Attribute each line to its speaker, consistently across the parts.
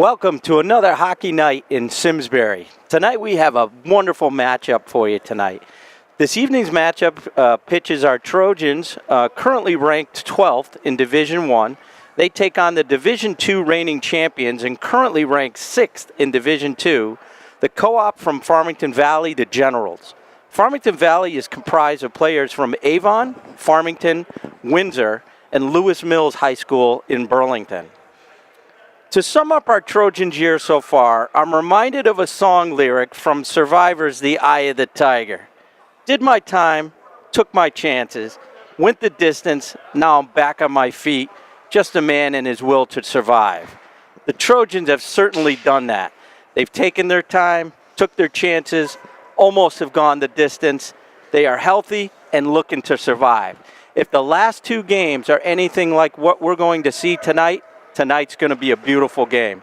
Speaker 1: Welcome to another hockey night in Simsbury. Tonight we have a wonderful matchup for you tonight. This evening's matchup pitches our Trojans, currently ranked 12th in Division I. They take on the Division II reigning champions and currently ranked 6th in Division II, the co-op from Farmington Valley, the Generals. Farmington Valley is comprised of players from Avon, Farmington, Windsor, and Lewis Mills High School in Burlington. To sum up our Trojans year so far, I'm reminded of a song lyric from Survivor's The Eye of the Tiger. Did my time, took my chances, went the distance, now I'm back on my feet, just a man and his will to survive. The Trojans have certainly done that. They've taken their time, took their chances, almost have gone the distance. They are healthy and looking to survive. If the last two games are anything like what we're going to see tonight, tonight's going to be a beautiful game.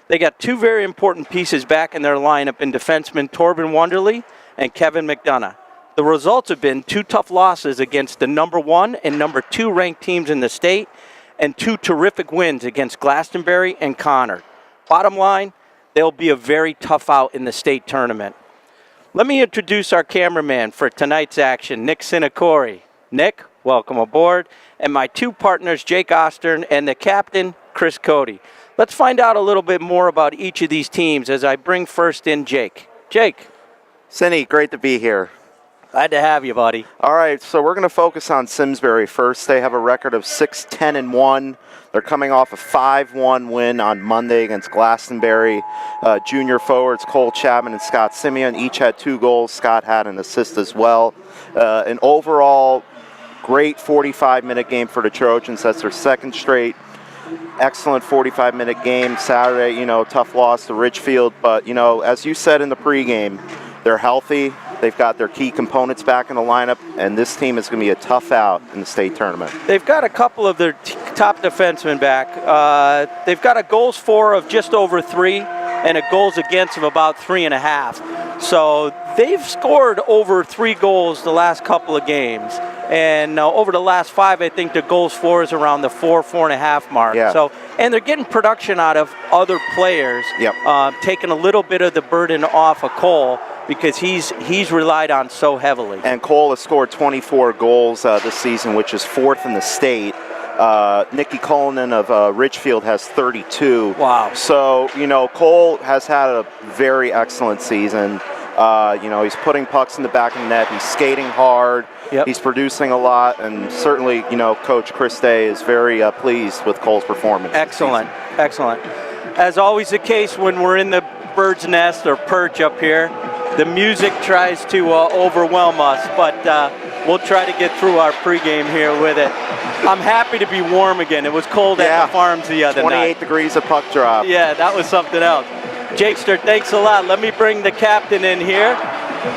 Speaker 1: They got two very important pieces back in their lineup in defensemen Torben Wonderly and Kevin McDonough. The results have been two tough losses against the number 1 and number 2 ranked teams in the state and two terrific wins against Glastonbury and Connor. Bottom line, they'll be a very tough out in the state tournament. Let me introduce our cameraman for tonight's action, Nick Sinacori. Nick, welcome aboard. And my two partners, Jake Ostern and the captain, Chris Cody. Let's find out a little bit more about each of these teams as I bring first in Jake. Jake.
Speaker 2: Cindy, great to be here.
Speaker 1: Glad to have you, buddy.
Speaker 2: All right, so we're going to focus on Simsbury first. They have a record of 6-10-1. They're coming off a 5-1 win on Monday against Glastonbury. Junior forwards Cole Chapman and Scott Simeon each had 2 goals. Scott had an assist as well. An overall great 45-minute game for the Trojans. That's their second straight excellent 45-minute game. Saturday, tough loss to Ridgefield. But, as you said in the pregame, they're healthy. They've got their key components back in the lineup, and this team is going to be a tough out in the state tournament.
Speaker 1: They've got a couple of their top defensemen back. They've got a goals for of just over 3 and a goals against of about 3.5. So they've scored over 3 goals the last couple of games. And over the last 5, I think the goals for is around the 4.5 mark.
Speaker 2: Yeah.
Speaker 1: So, and they're getting production out of other players, taking a little bit of the burden off of Cole because he's relied on so heavily.
Speaker 2: And Cole has scored 24 goals this season, which is 4th in the state. Nicky Cullinan of Ridgefield has 32.
Speaker 1: Wow.
Speaker 2: So, Cole has had a very excellent season. He's putting pucks in the back of the net. He's skating hard.
Speaker 1: Yep.
Speaker 2: He's producing a lot, and certainly, Coach Chris Day is very pleased with Cole's performance.
Speaker 1: Excellent, excellent. As always the case when we're in the bird's nest or perch up here, the music tries to overwhelm us, but we'll try to get through our pregame here with it. I'm happy to be warm again. It was cold at the farms the other
Speaker 2: 28
Speaker 1: night.
Speaker 2: 28 degrees of puck drop.
Speaker 1: Yeah, that was something else. Jakester, thanks a lot. Let me bring the captain in here.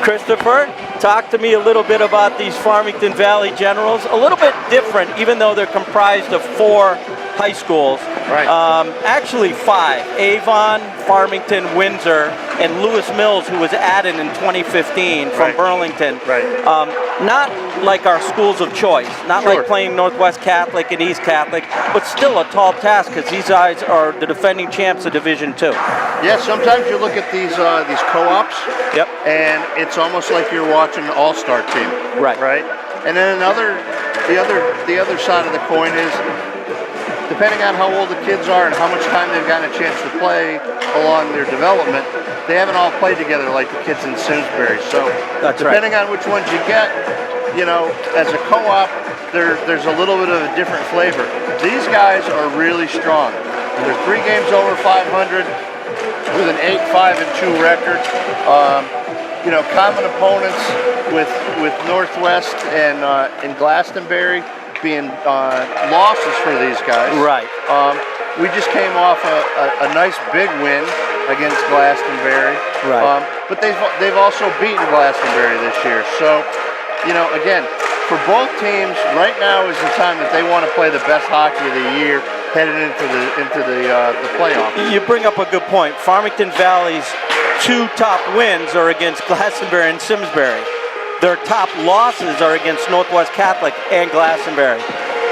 Speaker 1: Christopher, talk to me a little bit about these Farmington Valley Generals. A little bit different, even though they're comprised of 4 high schools.
Speaker 2: Right.
Speaker 1: Actually 5. Avon, Farmington, Windsor, and Lewis Mills, who was added in 2015 from Burlington.
Speaker 2: Right.
Speaker 1: Not like our schools of choice, not like playing Northwest Catholic and East Catholic, but still a tall task because these guys are the defending champs of Division II.
Speaker 3: Yeah, sometimes you look at these co-ops, and it's almost like you're watching an all-star team.
Speaker 1: Right.
Speaker 3: Right. And then the other side of the coin is, depending on how old the kids are and how much time they've gotten a chance to play along their development, they haven't all played together like the kids in Simsbury. So depending on which ones you get, as a co-op, there's a little bit of a different flavor. These guys are really strong. They're 3 games over 500 with an 8-5-2 record. Common opponents with Northwest and Glastonbury being losses for these guys.
Speaker 1: Right.
Speaker 3: We just came off a nice big win against Glastonbury.
Speaker 1: Right.
Speaker 3: But they've also beaten Glastonbury this year. So, again, for both teams, right now is the time that they want to play the best hockey of the year headed into the playoffs.
Speaker 1: You bring up a good point. Farmington Valley's 2 top wins are against Glastonbury and Simsbury. Their top losses are against Northwest Catholic and Glastonbury.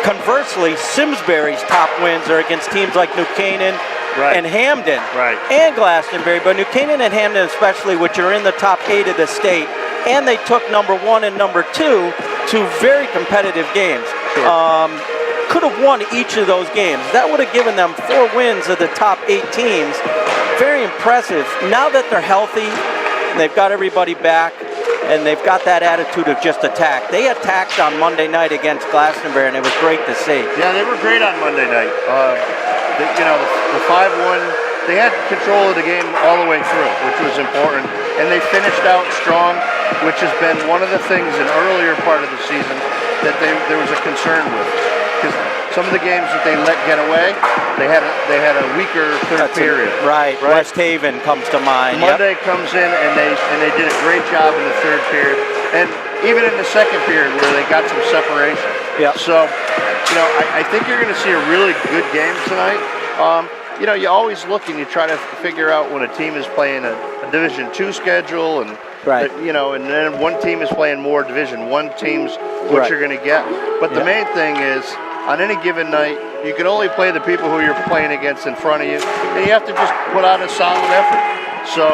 Speaker 1: Conversely, Simsbury's top wins are against teams like New Canaan
Speaker 3: Right.
Speaker 1: and Hamden
Speaker 3: Right.
Speaker 1: and Glastonbury, but New Canaan and Hamden especially, which are in the top 8 of the state, and they took number 1 and number 2 to very competitive games.
Speaker 3: Sure.
Speaker 1: Could have won each of those games. That would have given them 4 wins of the top 8 teams. Very impressive. Now that they're healthy, they've got everybody back, and they've got that attitude of just attack. They attacked on Monday night against Glastonbury, and it was great to see.
Speaker 3: Yeah, they were great on Monday night. The 5-1, they had control of the game all the way through, which was important. And they finished out strong, which has been one of the things in earlier part of the season that there was a concern with. Because some of the games that they let get away, they had a weaker third period.
Speaker 1: Right. West Haven comes to mind.
Speaker 3: Monday comes in and they did a great job in the third period, and even in the second period where they got some separation.
Speaker 1: Yep.
Speaker 3: So, I think you're going to see a really good game tonight. You always look and you try to figure out when a team is playing a Division II schedule, and
Speaker 1: Right.
Speaker 3: and then one team is playing more Division I teams, what
Speaker 1: Right.
Speaker 3: you're going to get. But the main thing is, on any given night, you can only play the people who you're playing against in front of you, and you have to just put out a solid effort. So,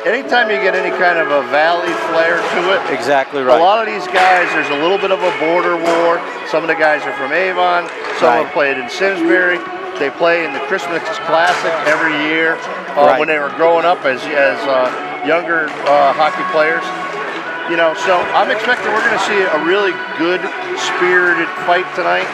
Speaker 3: anytime you get any kind of a valley flair to it,
Speaker 1: Exactly
Speaker 3: a
Speaker 1: right.
Speaker 3: lot of these guys, there's a little bit of a border war. Some of the guys are from Avon. Some
Speaker 1: Right.
Speaker 3: have played in Simsbury. They play in the Christmas Classic every year
Speaker 1: Right.
Speaker 3: when they were growing up as younger hockey players. So I'm expecting we're going to see a really good, spirited fight tonight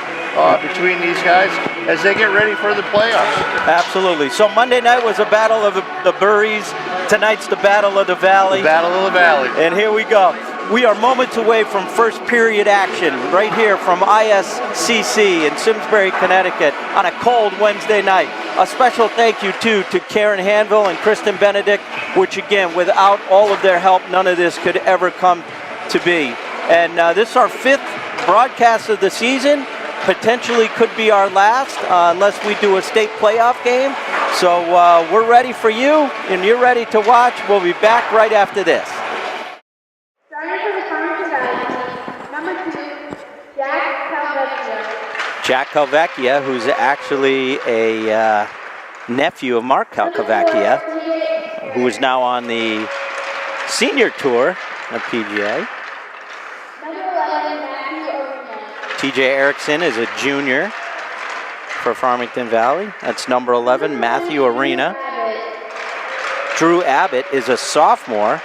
Speaker 3: between these guys as they get ready for the playoffs.
Speaker 1: Absolutely. So Monday night was a battle of the Burries. Tonight's the battle of the Valley.
Speaker 3: The Battle of the Valley.
Speaker 1: And here we go. We are moments away from first period action right here from ISCC in Simsbury, Connecticut on a cold Wednesday night. A special thank you too to Karen Hanville and Kristen Benedict, which again, without all of their help, none of this could ever come to be. And this is our 5th broadcast of the season. Potentially could be our last unless we do a state playoff game. So we're ready for you and you're ready to watch. We'll be back right after this.
Speaker 4: Starting for the Farmington Valley, number 2, Jack Calvecchia.
Speaker 1: Jack Calvecchia, who's actually a nephew of Mark Calvecchia, who is now on the senior tour of PGA.
Speaker 4: Number 11, Matthew O'Neill.
Speaker 1: TJ Erickson is a junior for Farmington Valley. That's number 11, Matthew Arena. Drew Abbott is a sophomore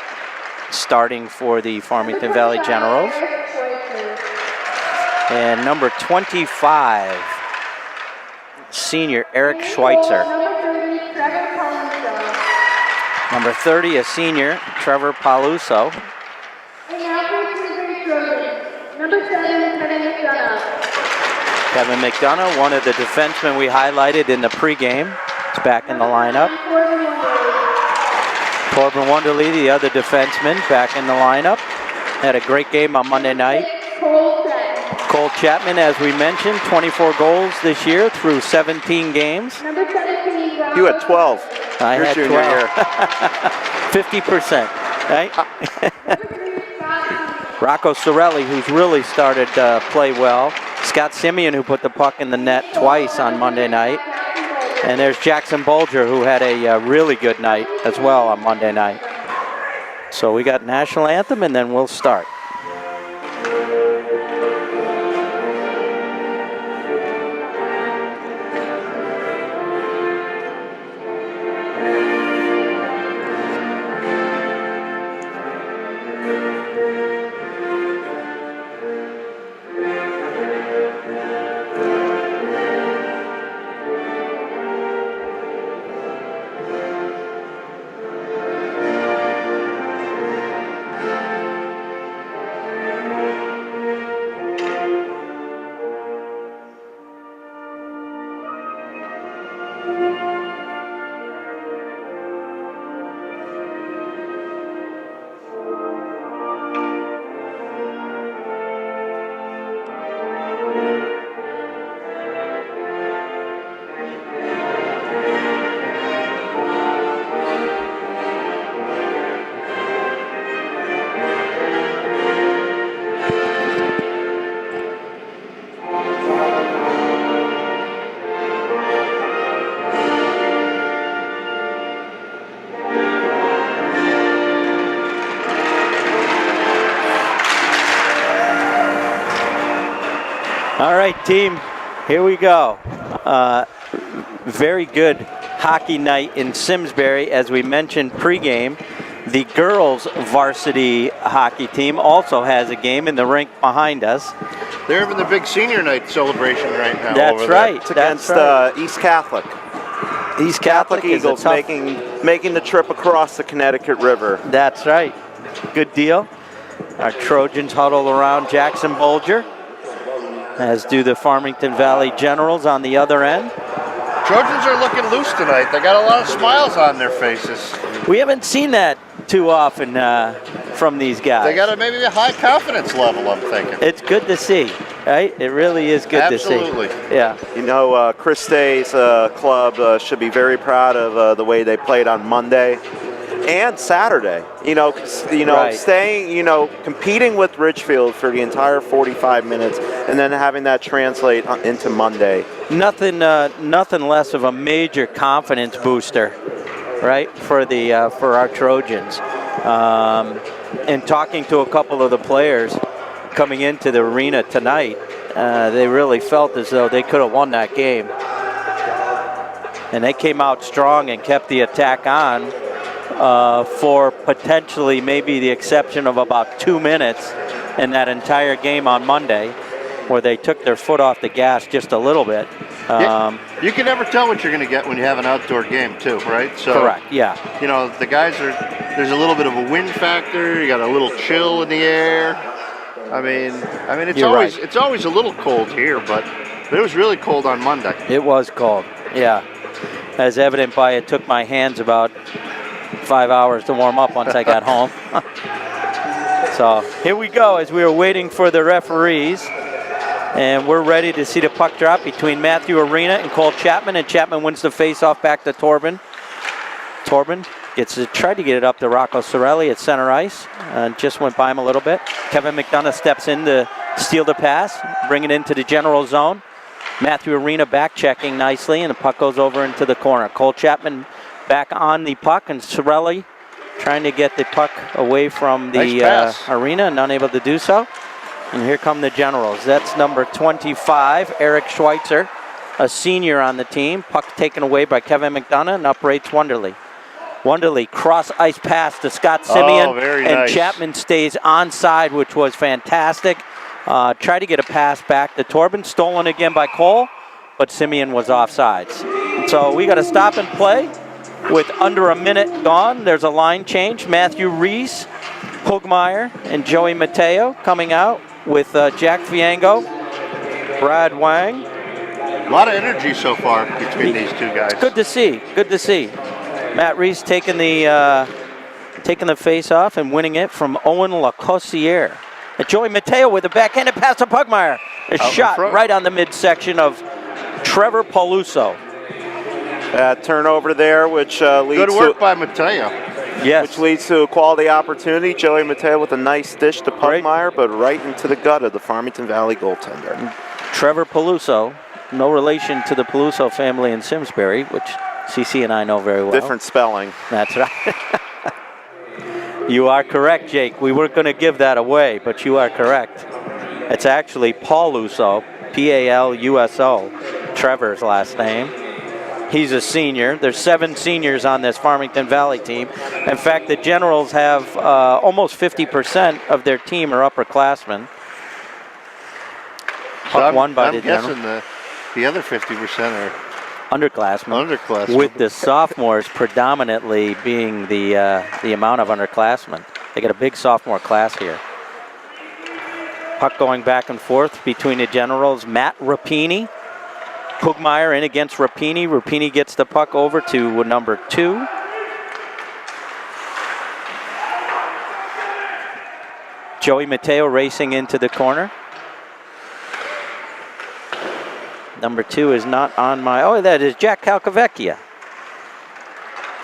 Speaker 1: starting for the Farmington Valley Generals. And number 25, senior Eric Schweitzer. Number 30, a senior, Trevor Paluso.
Speaker 4: And now for Simsbury Trojans, number 7, Kevin McDonough.
Speaker 1: Kevin McDonough, one of the defensemen we highlighted in the pregame, is back in the lineup. Corbin Wonderly, the other defenseman, back in the lineup. Had a great game on Monday night. Cole Chapman, as we mentioned, 24 goals this year through 17 games.
Speaker 4: Number 17,
Speaker 2: You had 12.
Speaker 1: I
Speaker 2: Your
Speaker 1: had
Speaker 2: junior
Speaker 1: 12.
Speaker 2: year.
Speaker 1: 50%, right? Rocco Sorelli, who's really started to play well. Scott Simeon, who put the puck in the net twice on Monday night. And there's Jackson Bolger, who had a really good night as well on Monday night. So we got national anthem, and then we'll start. All right, team, here we go. Very good hockey night in Simsbury. As we mentioned pregame, the girls varsity hockey team also has a game in the rink behind us.
Speaker 3: They're having the big senior night celebration right now.
Speaker 1: That's
Speaker 3: over
Speaker 1: right.
Speaker 2: It's against East Catholic.
Speaker 1: East Catholic
Speaker 2: Eagles making the trip across the Connecticut River.
Speaker 1: That's right. Good deal. Our Trojans huddle around Jackson Bolger, as do the Farmington Valley Generals on the other end.
Speaker 3: Trojans are looking loose tonight. They got a lot of smiles on their faces.
Speaker 1: We haven't seen that too often from these guys.
Speaker 3: They got maybe a high confidence level, I'm thinking.
Speaker 1: It's good to see, right? It really is good to see.
Speaker 3: Absolutely.
Speaker 1: Yeah.
Speaker 2: You know, Chris Day's club should be very proud of the way they played on Monday and Saturday.
Speaker 1: Right.
Speaker 2: Staying, competing with Ridgefield for the entire 45 minutes, and then having that translate into Monday.
Speaker 1: Nothing less of a major confidence booster, right, for our Trojans. And talking to a couple of the players coming into the arena tonight, they really felt as though they could have won that game. And they came out strong and kept the attack on for potentially maybe the exception of about 2 minutes in that entire game on Monday, where they took their foot off the gas just a little bit.
Speaker 3: You can never tell what you're going to get when you have an outdoor game too, right? So,
Speaker 1: correct, yeah.
Speaker 3: The guys there's a little bit of a wind factor. You got a little chill in the air. I mean, it's always a little cold here, but it was really cold on Monday.
Speaker 1: It was cold, yeah. As evident by it took my hands about 5 hours to warm up once I got home. So here we go as we were waiting for the referees. And we're ready to see the puck drop between Matthew Arena and Cole Chapman. And Chapman wins the face-off back to Torben. Torben tried to get it up to Rocco Sorelli at center ice. Just went by him a little bit. Kevin McDonough steps in to steal the pass, bring it into the general zone. Matthew Arena back checking nicely, and the puck goes over into the corner. Cole Chapman back on the puck, and Sorelli trying to get the puck away from the arena and unable to do so. And here come the Generals. That's number 25, Eric Schweitzer, a senior on the team. Puck taken away by Kevin McDonough and uprates Wonderly. Wonderly cross-ice pass to Scott Simeon.
Speaker 3: Very
Speaker 1: and
Speaker 3: nice.
Speaker 1: Chapman stays onside, which was fantastic. Tried to get a pass back to Torben, stolen again by Cole, but Simeon was offsides. So we got to stop and play with under a minute gone. There's a line change. Matthew Reese, Pugmeyer, and Joey Mateo coming out with Jack Fiango, Brad Wang.
Speaker 3: A lot of energy so far between these two guys.
Speaker 1: Good to see. Good to see. Matt Reese taking the face off and winning it from Owen Lacossiere. And Joey Mateo with a backhanded pass to Pugmeyer. A shot right on the midsection of Trevor Paluso.
Speaker 2: Turnover there, which leads
Speaker 3: Good work by Mateo.
Speaker 1: Yes.
Speaker 2: Which leads to a quality opportunity. Joey Mateo with a nice dish to Pugmeyer, but right into the gut of the Farmington Valley goaltender.
Speaker 1: Trevor Paluso, no relation to the Paluso family in Simsbury, which CC and I know very well.
Speaker 2: Different spelling.
Speaker 1: That's right. You are correct, Jake. We weren't going to give that away, but you are correct. It's actually Paluso, Paluso, Trevor's last name. He's a senior. There's 7 seniors on this Farmington Valley team. In fact, the Generals have almost 50% of their team are upperclassmen. Puck won by the Generals.
Speaker 3: I'm guessing the other 50% are
Speaker 1: underclassmen. With the sophomores predominantly being the amount of underclassmen. They got a big sophomore class here. Puck going back and forth between the Generals. Matt Rapini. Pugmeyer in against Rapini. Rapini gets the puck over to number 2. Joey Mateo racing into the corner. Number 2 is not on my... Oh, that is Jack Calcavecchia.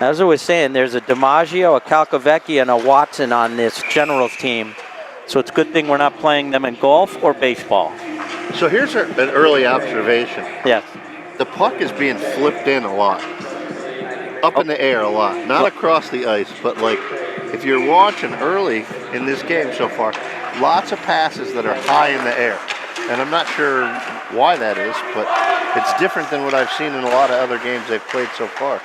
Speaker 1: As I was saying, there's a DiMaggio, a Calcavecchia, and a Watson on this Generals team. So it's a good thing we're not playing them in golf or baseball.
Speaker 3: So here's an early observation.
Speaker 1: Yes.
Speaker 3: The puck is being flipped in a lot. Up in the air a lot. Not across the ice, but like if you're watching early in this game so far, lots of passes that are high in the air. And I'm not sure why that is, but it's different than what I've seen in a lot of other games they've played so far.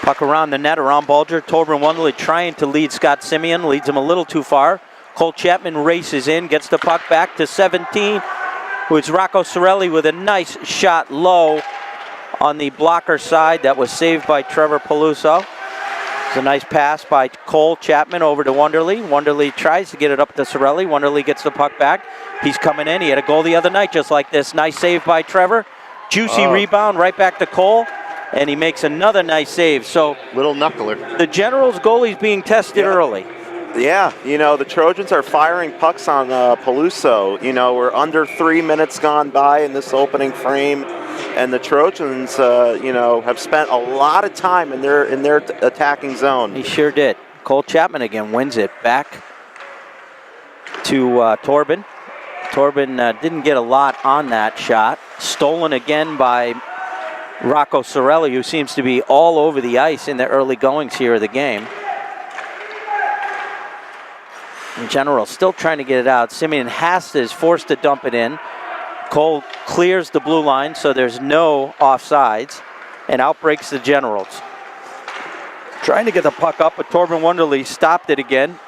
Speaker 1: Puck around the net, around Bulger. Torben Wunderlich trying to lead Scott Simeon, leads him a little too far. Cole Chapman races in, gets the puck back to 17. It's Rocco Sorelli with a nice shot low on the blocker side that was saved by Trevor Peluso. It's a nice pass by Cole Chapman over to Wunderlich. Wunderlich tries to get it up to Sorelli. Wunderlich gets the puck back. He's coming in. He had a goal the other night just like this. Nice save by Trevor. Juicy rebound right back to Cole. And he makes another nice save. So
Speaker 3: little knuckler.
Speaker 1: The Generals goalie's being tested early.
Speaker 2: Yeah, the Trojans are firing pucks on Peluso. We're under 3 minutes gone by in this opening frame, and the Trojans, have spent a lot of time in their attacking zone.
Speaker 1: He sure did. Cole Chapman again wins it back to Torben. Torben didn't get a lot on that shot. Stolen again by Rocco Sorelli, who seems to be all over the ice in the early goings here of the game. In general, still trying to get it out. Simeon is forced to dump it in. Cole clears the blue line, so there's no offsides, and out breaks the Generals. Trying to get the puck up, but Torben Wunderlich stopped it again,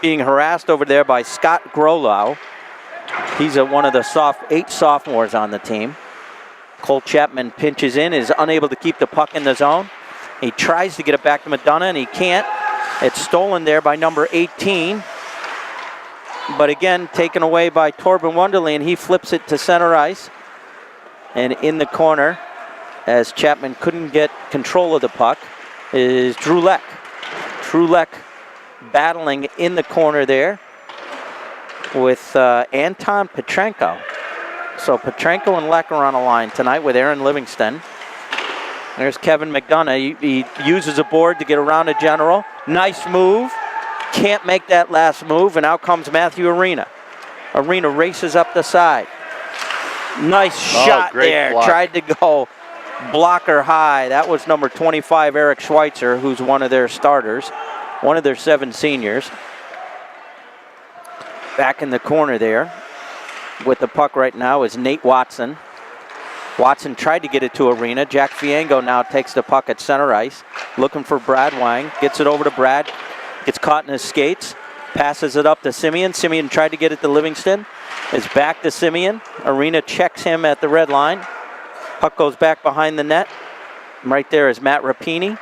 Speaker 1: being harassed over there by Scott Grolow. He's one of the 8 sophomores on the team. Cole Chapman pinches in, is unable to keep the puck in the zone. He tries to get it back to McDonough, and he can't. It's stolen there by number 18. But again, taken away by Torben Wunderlich, and he flips it to center ice. And in the corner, as Chapman couldn't get control of the puck, is Drew Leck. Drew Leck battling in the corner there with Anton Petrenko. So Petrenko and Leck are on a line tonight with Aaron Livingston. There's Kevin McDonough. He uses a board to get around a General. Nice move. Can't make that last move, and out comes Matthew Arena. Arena races up the side. Nice shot there.
Speaker 3: Block.
Speaker 1: Tried to go blocker high. That was number 25, Eric Schweitzer, who's one of their starters, one of their 7 seniors. Back in the corner there with the puck right now is Nate Watson. Watson tried to get it to Arena. Jack Fiango now takes the puck at center ice, looking for Brad Wang. Gets it over to Brad. Gets caught in his skates. Passes it up to Simeon. Simeon tried to get it to Livingston. It's back to Simeon. Arena checks him at the red line. Puck goes back behind the net. Right there is Matt Rapini.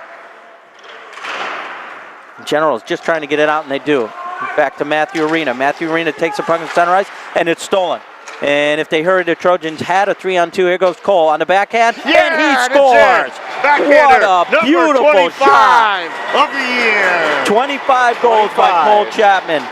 Speaker 1: Generals just trying to get it out, and they do. Back to Matthew Arena. Matthew Arena takes the puck in center ice, and it's stolen. And if they heard the Trojans had a 3-on-2, here goes Cole on the backhand, and he scores! What a beautiful
Speaker 3: 25
Speaker 1: shot!
Speaker 3: Of the year.
Speaker 1: 25 goals by Cole Chapman.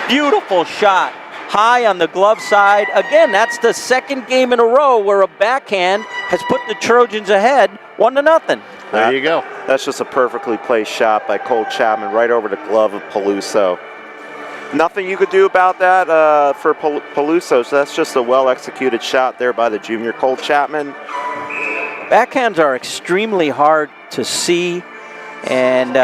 Speaker 1: Beautiful shot. High on the glove side. Again, that's the second game in a row where a backhand has put the Trojans ahead 1-0.
Speaker 3: There you go.
Speaker 2: That's just a perfectly placed shot by Cole Chapman right over the glove of Peluso. Nothing you could do about that for Peluso, so that's just a well-executed shot there by the junior Cole Chapman.
Speaker 1: Backhands are extremely hard to see and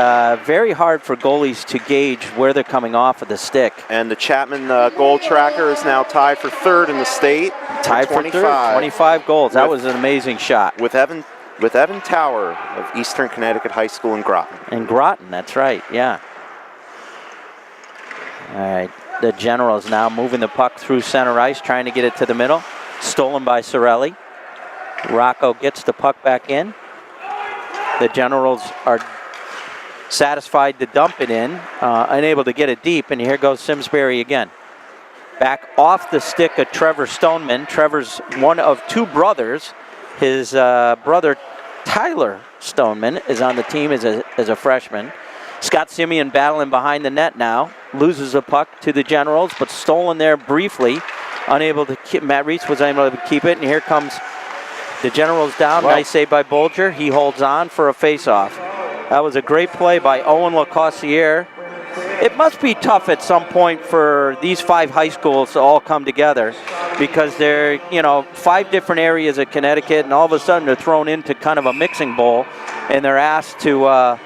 Speaker 1: very hard for goalies to gauge where they're coming off of the stick.
Speaker 2: And the Chapman goal tracker is now tied for 3rd in the state.
Speaker 1: Tied for 3rd, 25 goals. That was an amazing shot.
Speaker 2: With Evan Tower of Eastern Connecticut High School in Groton.
Speaker 1: In Groton, that's right, yeah. All right, the Generals now moving the puck through center ice, trying to get it to the middle. Stolen by Sorelli. Rocco gets the puck back in. The Generals are satisfied to dump it in, unable to get it deep, and here goes Simsbury again. Back off the stick of Trevor Stoneman. Trevor's one of 2 brothers. His brother Tyler Stoneman is on the team as a freshman. Scott Simeon battling behind the net now. Loses a puck to the Generals, but stolen there briefly. Unable to keep, Matt Reitz was unable to keep it, and here comes the Generals down. Nice save by Bolger. He holds on for a face-off. That was a great play by Owen Lacossiere. It must be tough at some point for these 5 high schools to all come together, because they're, 5 different areas of Connecticut, and all of a sudden they're thrown into kind of a mixing bowl, and they're asked to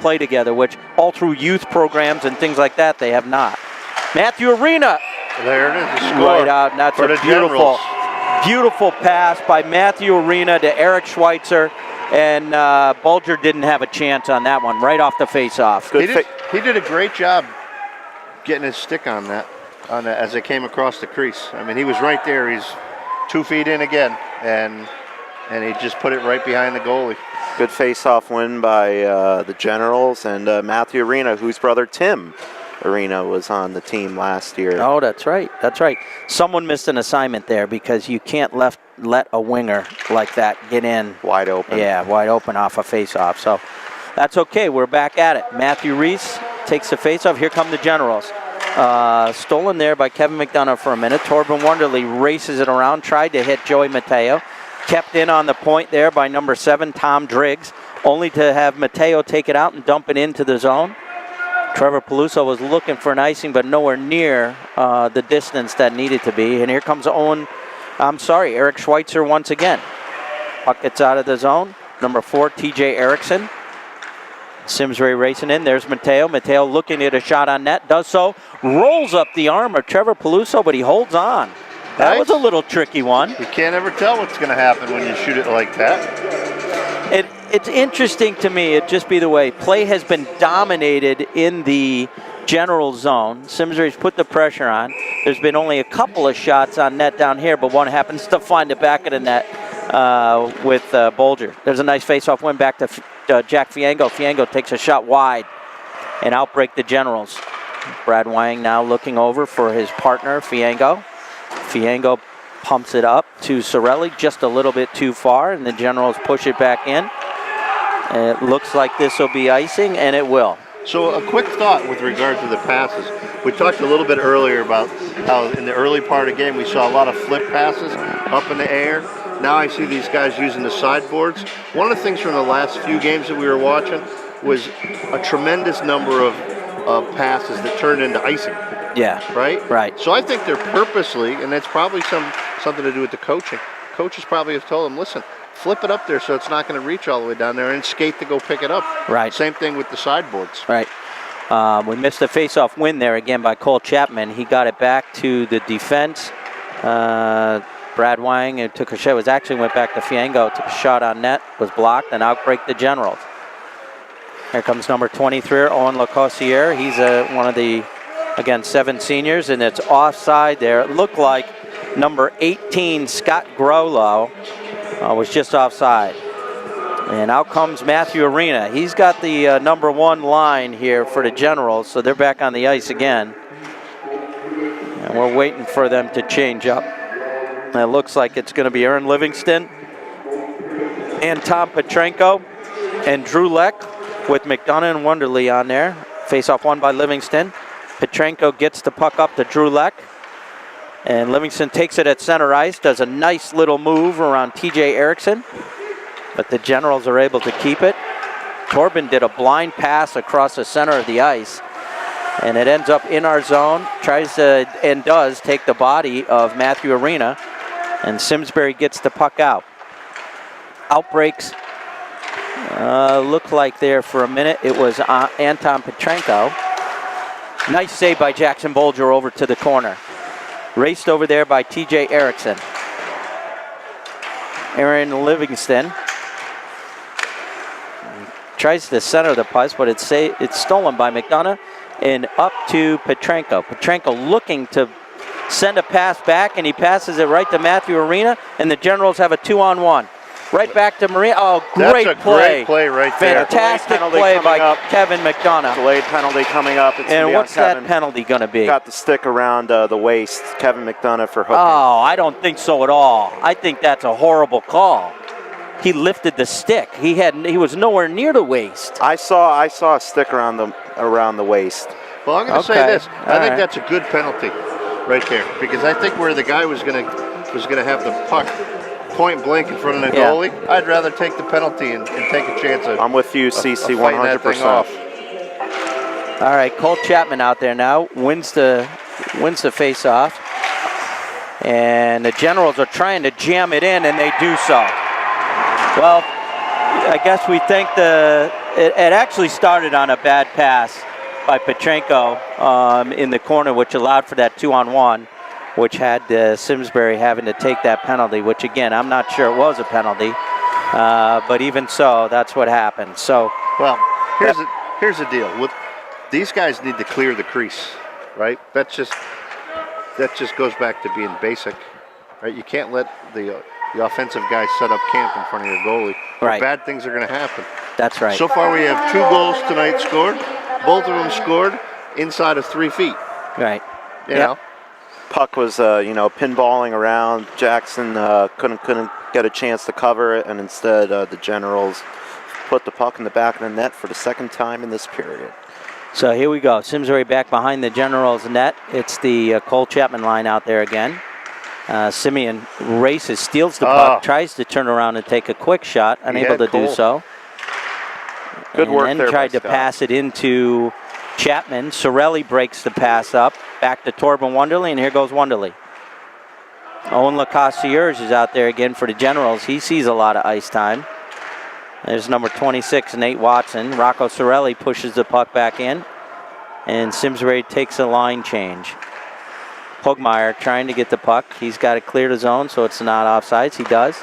Speaker 1: play together, which all through youth programs and things like that, they have not. Matthew Arena
Speaker 3: There it is, the score.
Speaker 1: Right out, and that's
Speaker 3: for
Speaker 1: a
Speaker 3: the
Speaker 1: beautiful,
Speaker 3: Generals.
Speaker 1: beautiful pass by Matthew Arena to Eric Schweitzer, and Bulger didn't have a chance on that one, right off the face-off.
Speaker 3: He did a great job getting his stick on that as it came across the crease. I mean, he was right there. He's 2 feet in again, and he just put it right behind the goalie.
Speaker 2: Good face-off win by the Generals and Matthew Arena, whose brother Tim Arena was on the team last year.
Speaker 1: Oh, that's right. That's right. Someone missed an assignment there because you can't let a winger like that get in.
Speaker 2: Wide open.
Speaker 1: Yeah, wide open off a face-off. So that's okay. We're back at it. Matthew Reese takes the face-off. Here come the Generals. Stolen there by Kevin McDonough for a minute. Torben Wonderly races it around, tried to hit Joey Mateo. Kept in on the point there by number 7, Tom Driggs, only to have Mateo take it out and dump it into the zone. Trevor Peluso was looking for an icing, but nowhere near the distance that needed to be. And here comes Eric Schweitzer once again. Puck gets out of the zone. Number 4, TJ Erickson. Simsbury racing in. There's Mateo. Mateo looking at a shot on net. Does so. Rolls up the arm of Trevor Peluso, but he holds on. That was a little tricky one.
Speaker 3: You can't ever tell what's going to happen when you shoot it like that.
Speaker 1: It's interesting to me. It just be the way. Play has been dominated in the general zone. Simsbury's put the pressure on. There's been only a couple of shots on net down here, but one happens to find the back of the net with Bulger. There's a nice face-off win back to Jack Fiango. Fiango takes a shot wide and outbreak the Generals. Brad Wang now looking over for his partner, Fiango. Fiango pumps it up to Sorelli just a little bit too far, and the Generals push it back in. And it looks like this will be icing, and it will.
Speaker 3: So a quick thought with regard to the passes. We talked a little bit earlier about how in the early part of the game we saw a lot of flip passes up in the air. Now I see these guys using the sideboards. One of the things from the last few games that we were watching was a tremendous number of passes that turned into icing.
Speaker 1: Yeah.
Speaker 3: Right?
Speaker 1: Right.
Speaker 3: So I think they're purposely, and it's probably something to do with the coaching. Coaches probably have told them, listen, flip it up there so it's not going to reach all the way down there and skate to go pick it up.
Speaker 1: Right.
Speaker 3: Same thing with the sideboards.
Speaker 1: Right. We missed a face-off win there again by Cole Chapman. He got it back to the defense. Brad Wang took a shot. Went back to Fiango. Took a shot on net. Was blocked and outbreak the Generals. Here comes number 23, Owen Lacossiere. He's one of the, again, 7 seniors, and it's offside there. It looked like number 18, Scott Grolo, was just offside. And out comes Matthew Arena. He's got the number 1 line here for the Generals, so they're back on the ice again. And we're waiting for them to change up. And it looks like it's going to be Aaron Livingston and Tom Petrenko and Drew Leck with McDonough and Wonderly on there. Face-off won by Livingston. Petrenko gets the puck up to Drew Leck. And Livingston takes it at center ice, does a nice little move around TJ Erickson. But the Generals are able to keep it. Torben did a blind pass across the center of the ice. And it ends up in our zone. Tries to, and does, take the body of Matthew Arena. And Simsbury gets the puck out. Outbreaks. Looked like there for a minute it was Anton Petrenko. Nice save by Jackson Bulger over to the corner. Raced over there by TJ Erickson. Aaron Livingston tries to center the puck, but it's stolen by McDonough and up to Petrenko. Petrenko looking to send a pass back, and he passes it right to Matthew Arena, and the Generals have a 2-on-1. Right back to Maria. Oh, great
Speaker 3: That's a
Speaker 1: play.
Speaker 3: great play right there.
Speaker 1: Fantastic play by Kevin McDonough.
Speaker 2: Delayed penalty coming up.
Speaker 1: And what's that penalty going to be?
Speaker 2: Got the stick around the waist. Kevin McDonough for hooking.
Speaker 1: Oh, I don't think so at all. I think that's a horrible call. He lifted the stick. He was nowhere near the waist.
Speaker 2: I saw a stick around the waist.
Speaker 3: Well, I'm going to say this. I think that's a good penalty right there, because I think where the guy was going to have the puck point blank in front of the goalie, I'd rather take the penalty and take a chance of.
Speaker 2: I'm with you, CC, 100%.
Speaker 1: All right, Cole Chapman out there now wins the face-off, and the Generals are trying to jam it in, and they do so. Well, I guess we think it actually started on a bad pass by Petrenko in the corner, which allowed for that 2-on-1, which had Simsbury having to take that penalty, which, again, I'm not sure it was a penalty. But even so, that's what happened. So,
Speaker 3: well, here's the deal. These guys need to clear the crease, right? That just goes back to being basic, right? You can't let the offensive guys set up camp in front of your goalie.
Speaker 1: Right.
Speaker 3: Bad things are going to happen.
Speaker 1: That's right.
Speaker 3: So far, we have 2 goals tonight scored. Both of them scored inside of 3 feet.
Speaker 1: Right.
Speaker 3: You know?
Speaker 2: Puck was, pinballing around. Jackson couldn't get a chance to cover it, and instead the Generals put the puck in the back of the net for the second time in this period.
Speaker 1: So here we go. Simsbury back behind the Generals net. It's the Cole Chapman line out there again. Simeon races, steals the puck, tries to turn around and take a quick shot, unable to do so.
Speaker 2: Good work
Speaker 1: and
Speaker 2: there
Speaker 1: then tried
Speaker 2: by
Speaker 1: to pass it into Chapman. Sorelli breaks the pass up. Back to Torben Wonderly, and here goes Wonderly. Owen Lacoste-Cierge is out there again for the Generals. He sees a lot of ice time. There's number 26, Nate Watson. Rocco Sorelli pushes the puck back in, and Simsbury takes a line change. Pugmire trying to get the puck. He's got to clear the zone, so it's not offsides. He does.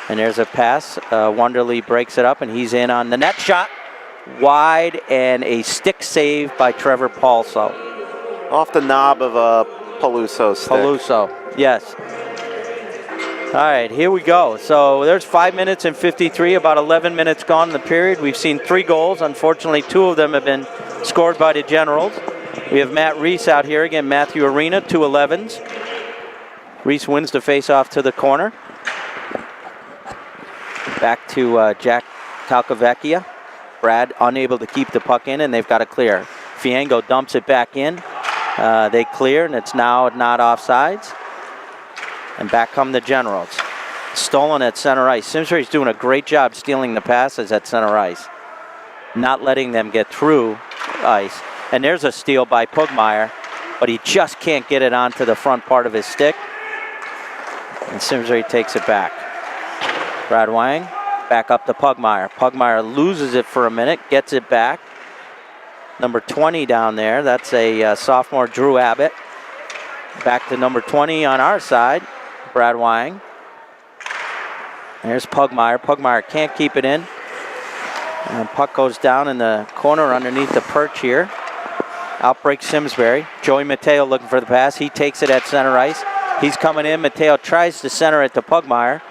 Speaker 1: And there's a pass. Wonderly breaks it up, and he's in on the net shot. Wide, and a stick save by Trevor Paulso.
Speaker 2: Off the knob of Peluso's stick.
Speaker 1: Peluso, yes. All right, here we go. So there's 5 minutes and 53, about 11 minutes gone in the period. We've seen 3 goals. Unfortunately, 2 of them have been scored by the Generals. We have Matt Reese out here again, Matthew Arena, 2 11s. Reese wins the face-off to the corner. Back to Jack Talcavecchia. Brad unable to keep the puck in, and they've got to clear. Fiango dumps it back in. They clear, and it's now not offsides. And back come the Generals. Stolen at center ice. Simsbury's doing a great job stealing the passes at center ice, not letting them get through ice. And there's a steal by Pugmire, but he just can't get it onto the front part of his stick. And Simsbury takes it back. Brad Wang back up to Pugmire. Pugmire loses it for a minute, gets it back. Number 20 down there, that's a sophomore, Drew Abbott. Back to number 20 on our side, Brad Wang. There's Pugmire. Pugmire can't keep it in. And puck goes down in the corner underneath the perch here. Out breaks Simsbury. Joey Mateo looking for the pass. He takes it at center ice. He's coming in. Mateo tries to center it to Pugmire.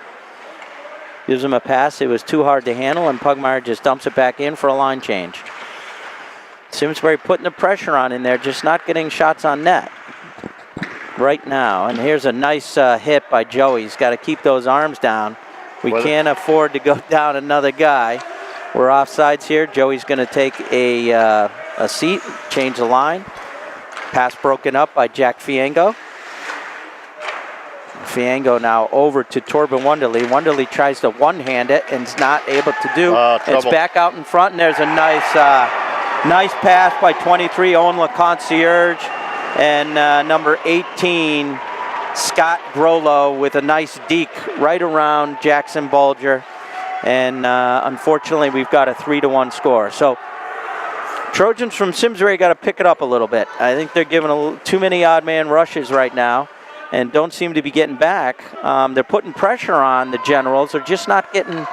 Speaker 1: Gives him a pass. It was too hard to handle, and Pugmire just dumps it back in for a line change. Simsbury putting the pressure on in there, just not getting shots on net right now. And here's a nice hit by Joey. He's got to keep those arms down. We can't afford to go down another guy. We're offsides here. Joey's going to take a seat, change the line. Pass broken up by Jack Fiango. Fiango now over to Torben Wonderly. Wonderly tries to one-hand it and is not able to do. It's back out in front, and there's a nice pass by 23, Owen LeConcierge, and number 18, Scott Grollo, with a nice deke right around Jackson Bulger. And unfortunately, we've got a 3-1 score. So Trojans from Simsbury got to pick it up a little bit. I think they're giving too many odd man rushes right now and don't seem to be getting back. They're putting pressure on the Generals. They're just not getting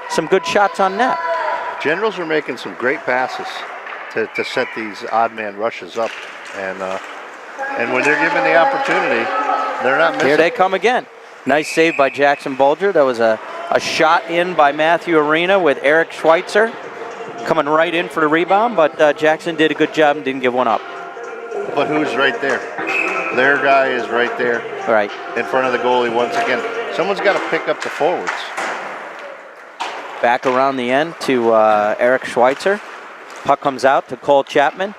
Speaker 1: some good shots on net.
Speaker 3: Generals are making some great passes to set these odd man rushes up. And when they're given the opportunity, they're not missing.
Speaker 1: Here they come again. Nice save by Jackson Bulger. That was a shot in by Matthew Arena with Eric Schweitzer coming right in for the rebound, but Jackson did a good job and didn't give one up.
Speaker 3: But who's right there? Their guy is right there.
Speaker 1: Right.
Speaker 3: In front of the goalie once again. Someone's got to pick up the forwards.
Speaker 1: Back around the end to Eric Schweitzer. Puck comes out to Cole Chapman.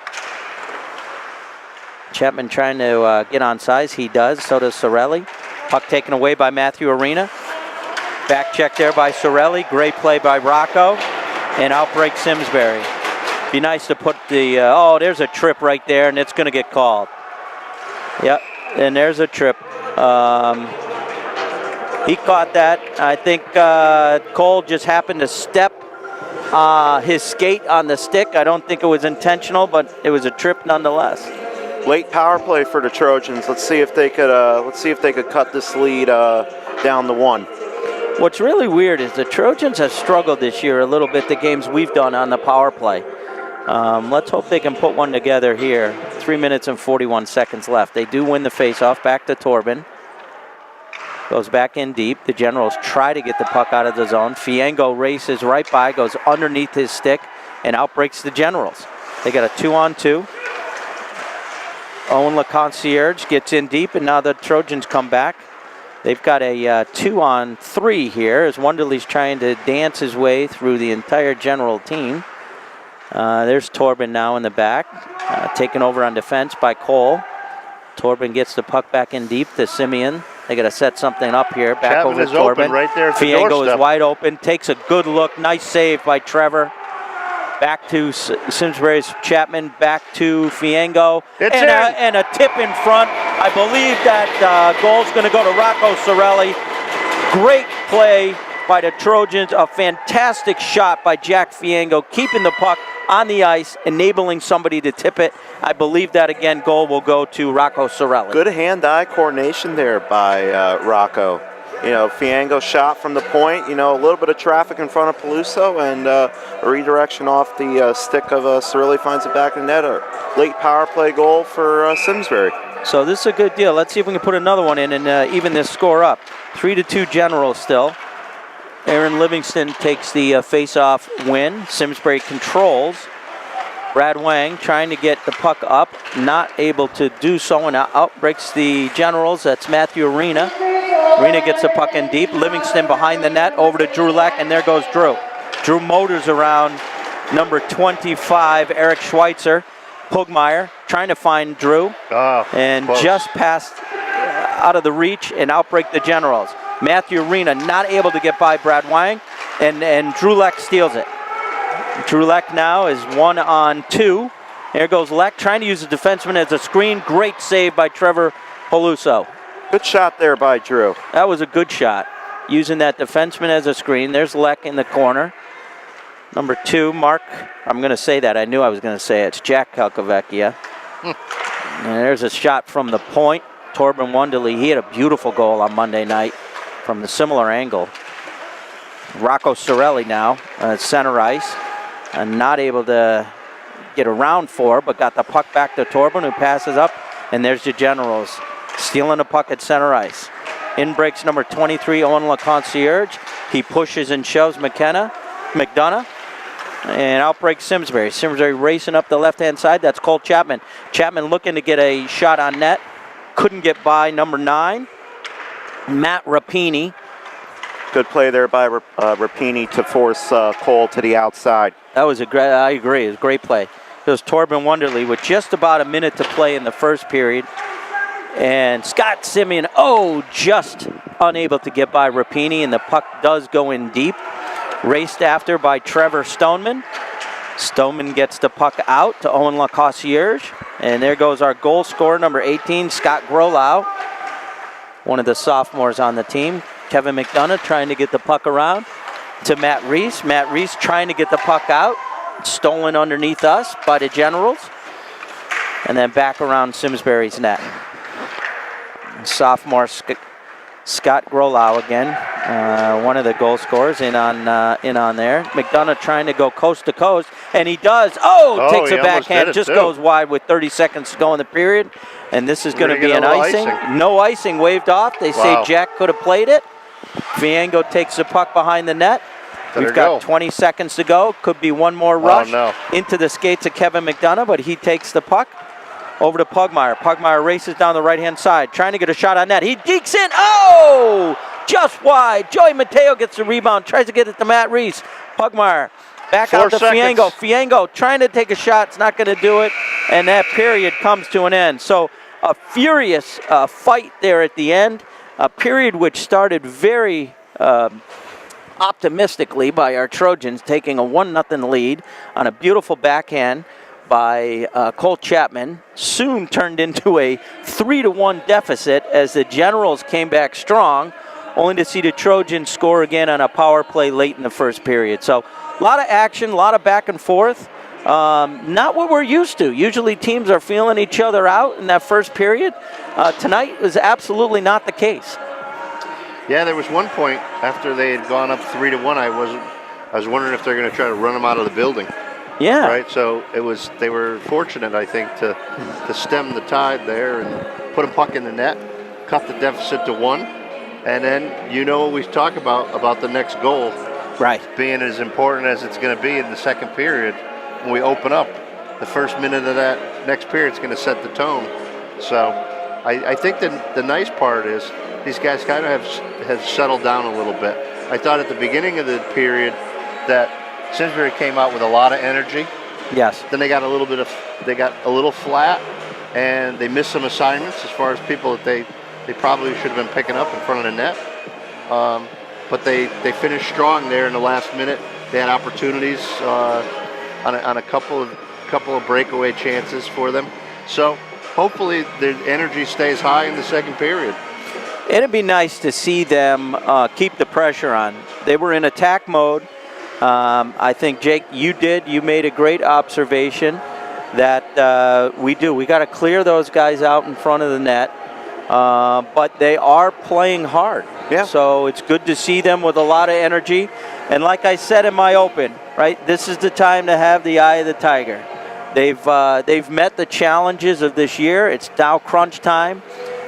Speaker 1: Chapman trying to get on size. He does. So does Sorelli. Puck taken away by Matthew Arena. Back check there by Sorelli. Great play by Rocco. And outbreak Simsbury. Be nice to put the, there's a trip right there, and it's going to get called. Yep, and there's a trip. He caught that. I think Cole just happened to step his skate on the stick. I don't think it was intentional, but it was a trip nonetheless.
Speaker 2: Late power play for the Trojans. Let's see if they could cut this lead down to 1.
Speaker 1: What's really weird is the Trojans have struggled this year a little bit, the games we've done on the power play. Let's hope they can put one together here. 3 minutes and 41 seconds left. They do win the faceoff. Back to Torben. Goes back in deep. The Generals try to get the puck out of the zone. Fiengo races right by, goes underneath his stick, and outbreaks the Generals. They got a 2-on-2. Owen LeConcierge gets in deep, and now the Trojans come back. They've got a 2-on-3 here as Wonderly's trying to dance his way through the entire General team. There's Torben now in the back, taken over on defense by Cole. Torben gets the puck back in deep to Simeon. They got to set something up here. Back
Speaker 3: Chapman
Speaker 1: over to
Speaker 3: is
Speaker 1: Torben.
Speaker 3: open right there at the
Speaker 1: Fiengo
Speaker 3: doorstep.
Speaker 1: is wide open, takes a good look. Nice save by Trevor. Back to Simsbury's Chapman, back to Fiengo.
Speaker 3: It's
Speaker 1: and a tip in front. I believe that goal's going to go to Rocco Sorelli. Great play by the Trojans. A fantastic shot by Jack Fiengo, keeping the puck on the ice, enabling somebody to tip it. I believe that, again, goal will go to Rocco Sorelli.
Speaker 2: Good hand-eye coordination there by Rocco. You know, Fiengo shot from the point, a little bit of traffic in front of Peluso, and a redirection off the stick of Sorelli finds it back in net. A late power play goal for Simsbury.
Speaker 1: So this is a good deal. Let's see if we can put another one in and even this score up. 3-2 Generals still. Aaron Livingston takes the face-off win. Simsbury controls. Brad Wang trying to get the puck up, not able to do so, and out breaks the Generals. That's Matthew Arena. Arena gets the puck in deep. Livingston behind the net, over to Drew Leck, and there goes Drew. Drew motors around number 25, Eric Schweitzer. Pugmire trying to find Drew, and
Speaker 3: close.
Speaker 1: just passed out of the reach and outbreak the Generals. Matthew Arena not able to get by Brad Wang, and Drew Leck steals it. Drew Leck now is 1-on-2. There goes Leck trying to use the defenseman as a screen. Great save by Trevor Peluso.
Speaker 2: Good shot there by Drew.
Speaker 1: That was a good shot, using that defenseman as a screen. There's Leck in the corner. Number 2, Mark, I'm going to say that. I knew I was going to say it. It's Jack Calcavecchia. And there's a shot from the point. Torben Wonderly, he had a beautiful goal on Monday night from the similar angle. Rocco Sorelli now, center ice. Not able to get around for, but got the puck back to Torben, who passes up. And there's the Generals stealing the puck at center ice. In breaks number 23, Owen LeConcierge. He pushes and shoves McDonough. And outbreaks Simsbury. Simsbury racing up the left-hand side. That's Cole Chapman. Chapman looking to get a shot on net. Couldn't get by number 9, Matt Rapini.
Speaker 2: Good play there by Rapini to force Cole to the outside.
Speaker 1: That was I agree, it was a great play. It was Torben Wonderly with just about a minute to play in the first period. And Scott Simeon, just unable to get by Rapini, and the puck does go in deep. Raced after by Trevor Stoneman. Stoneman gets the puck out to Owen LeConcierge. And there goes our goal scorer, number 18, Scott Grolau, one of the sophomores on the team. Kevin McDonough trying to get the puck around to Matt Reese. Matt Reese trying to get the puck out. Stolen underneath us by the Generals. And then back around Simsbury's net. Sophomore Scott Grolau again, one of the goal scorers in on there. McDonough trying to go coast to coast, and he does. Takes a backhand, just goes wide with 30 seconds to go in the period. And this is going to be an icing. No icing waved off. They say Jack could have played it. Fiengo takes the puck behind the net. We've got 20 seconds to go. Could be one more rush into the skates of Kevin McDonough, but he takes the puck over to Pugmire. Pugmire races down the right-hand side, trying to get a shot on net. He dekes in. Just wide. Joey Mateo gets the rebound, tries to get it to Matt Reese. Pugmire back out to Fiengo. Fiengo trying to take a shot. It's not going to do it, and that period comes to an end. So a furious fight there at the end, a period which started very optimistically by our Trojans, taking a 1-0 lead on a beautiful backhand by Cole Chapman, soon turned into a 3-1 deficit as the Generals came back strong, only to see the Trojans score again on a power play late in the first period. So a lot of action, a lot of back and forth. Not what we're used to. Usually teams are feeling each other out in that first period. Tonight was absolutely not the case.
Speaker 3: Yeah, there was one point after they had gone up 3-1. I was wondering if they're going to try to run them out of the building.
Speaker 1: Yeah.
Speaker 3: Right. So they were fortunate, I think, to stem the tide there and put a puck in the net, cut the deficit to 1, and then what we talk about the next goal,
Speaker 1: right,
Speaker 3: being as important as it's going to be in the second period. When we open up, the first minute of that next period is going to set the tone. So I think the nice part is these guys kind of have settled down a little bit. I thought at the beginning of the period that Simsbury came out with a lot of energy.
Speaker 1: Yes.
Speaker 3: Then they got a little flat, and they missed some assignments as far as people that they probably should have been picking up in front of the net. But they finished strong there in the last minute. They had opportunities on a couple of breakaway chances for them. So hopefully their energy stays high in the second period.
Speaker 1: It'd be nice to see them keep the pressure on. They were in attack mode. I think, Jake, you made a great observation that we got to clear those guys out in front of the net. But they are playing hard.
Speaker 2: Yeah.
Speaker 1: So it's good to see them with a lot of energy. And like I said in my open, right, this is the time to have the eye of the tiger. They've met the challenges of this year. It's now crunch time.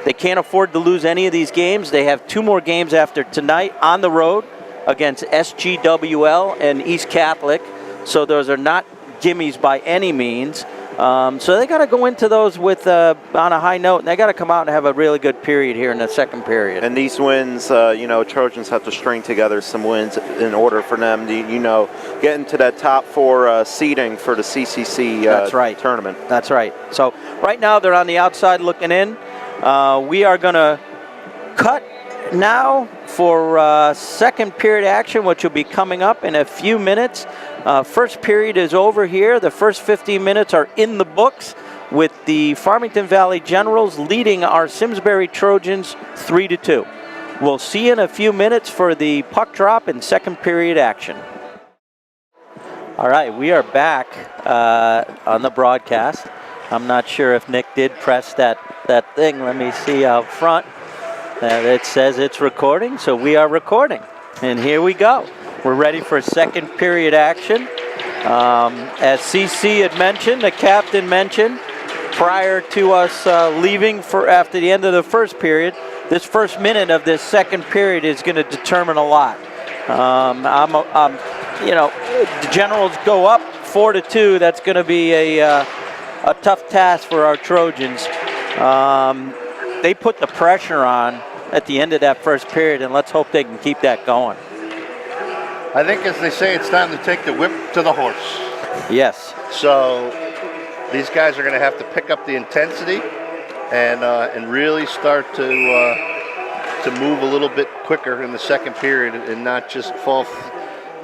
Speaker 1: They can't afford to lose any of these games. They have 2 more games after tonight on the road against SGWL and East Catholic. So those are not gimmies by any means. So they got to go into those with on a high note, and they got to come out and have a really good period here in the second period.
Speaker 2: And these wins, Trojans have to string together some wins in order for them to, get into that top 4 seeding for the CCC
Speaker 1: That's right.
Speaker 2: tournament.
Speaker 1: That's right. So right now they're on the outside looking in. We are going to cut now for second period action, which will be coming up in a few minutes. First period is over here. The first 15 minutes are in the books with the Farmington Valley Generals leading our Simsbury Trojans 3-2. We'll see you in a few minutes for the puck drop and second period action. All right, we are back on the broadcast. I'm not sure if Nick did press that thing. Let me see out front. It says it's recording, so we are recording. And here we go. We're ready for second period action. As CC had mentioned, the captain mentioned, prior to us leaving after the end of the first period, this first minute of this second period is going to determine a lot. The Generals go up 4-2. That's going to be a tough task for our Trojans. They put the pressure on at the end of that first period, and let's hope they can keep that going.
Speaker 3: I think, as they say, it's time to take the whip to the horse.
Speaker 1: Yes.
Speaker 3: So these guys are going to have to pick up the intensity and really start to move a little bit quicker in the second period and not just fall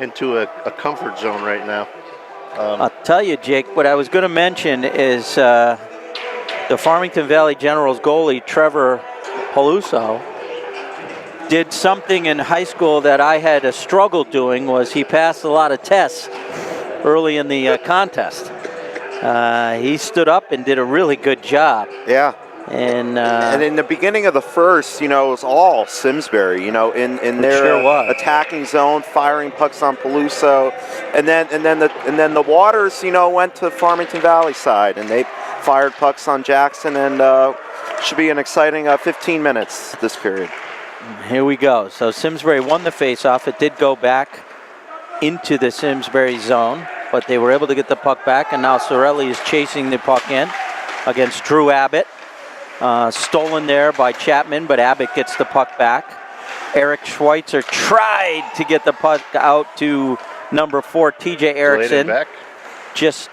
Speaker 3: into a comfort zone right now.
Speaker 1: I'll tell you, Jake, what I was going to mention is the Farmington Valley Generals goalie, Trevor Peluso, did something in high school that I had a struggle doing. Was he passed a lot of tests early in the contest. He stood up and did a really good job.
Speaker 2: Yeah.
Speaker 1: And
Speaker 2: in the beginning of the first, it was all Simsbury, in their
Speaker 1: sure
Speaker 2: attacking zone, firing pucks on Peluso, and then the Waters, went to Farmington Valley side, and they fired pucks on Jackson, and should be an exciting 15 minutes this period.
Speaker 1: Here we go. So Simsbury won the faceoff. It did go back into the Simsbury zone, but they were able to get the puck back, and now Sorelli is chasing the puck in against Drew Abbott. Stolen there by Chapman, but Abbott gets the puck back. Eric Schweitzer tried to get the puck out to number 4, TJ Erickson.
Speaker 3: Back.
Speaker 1: Just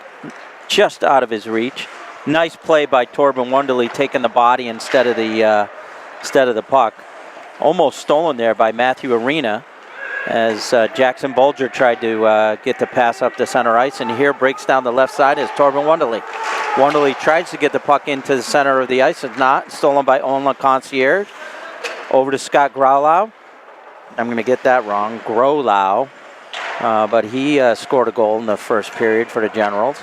Speaker 1: out of his reach. Nice play by Torben Wunderlich, taking the body instead of the puck. Almost stolen there by Matthew Arena as Jackson Bulger tried to get the pass up the center ice, and here breaks down the left side is Torben Wunderlich. Wunderlich tries to get the puck into the center of the ice. It's not. Stolen by Onla Concierge. Over to Scott Growlau. I'm going to get that wrong. Growlau. but he scored a goal in the first period for the Generals.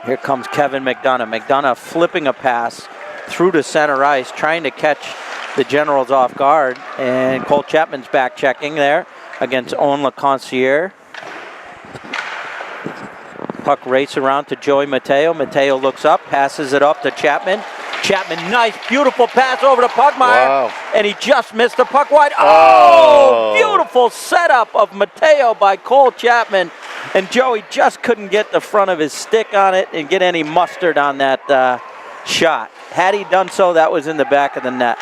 Speaker 1: Here comes Kevin McDonough. McDonough flipping a pass through to center ice, trying to catch the Generals off guard. And Cole Chapman's back checking there against Owen LeConciere. Puck race around to Joey Mateo. Mateo looks up, passes it up to Chapman. Chapman, nice, beautiful pass over to Pugmire.
Speaker 3: Wow.
Speaker 1: And he just missed the puck wide. Oh, beautiful setup of Mateo by Cole Chapman. And Joey just couldn't get the front of his stick on it and get any mustard on that shot. Had he done so, that was in the back of the net.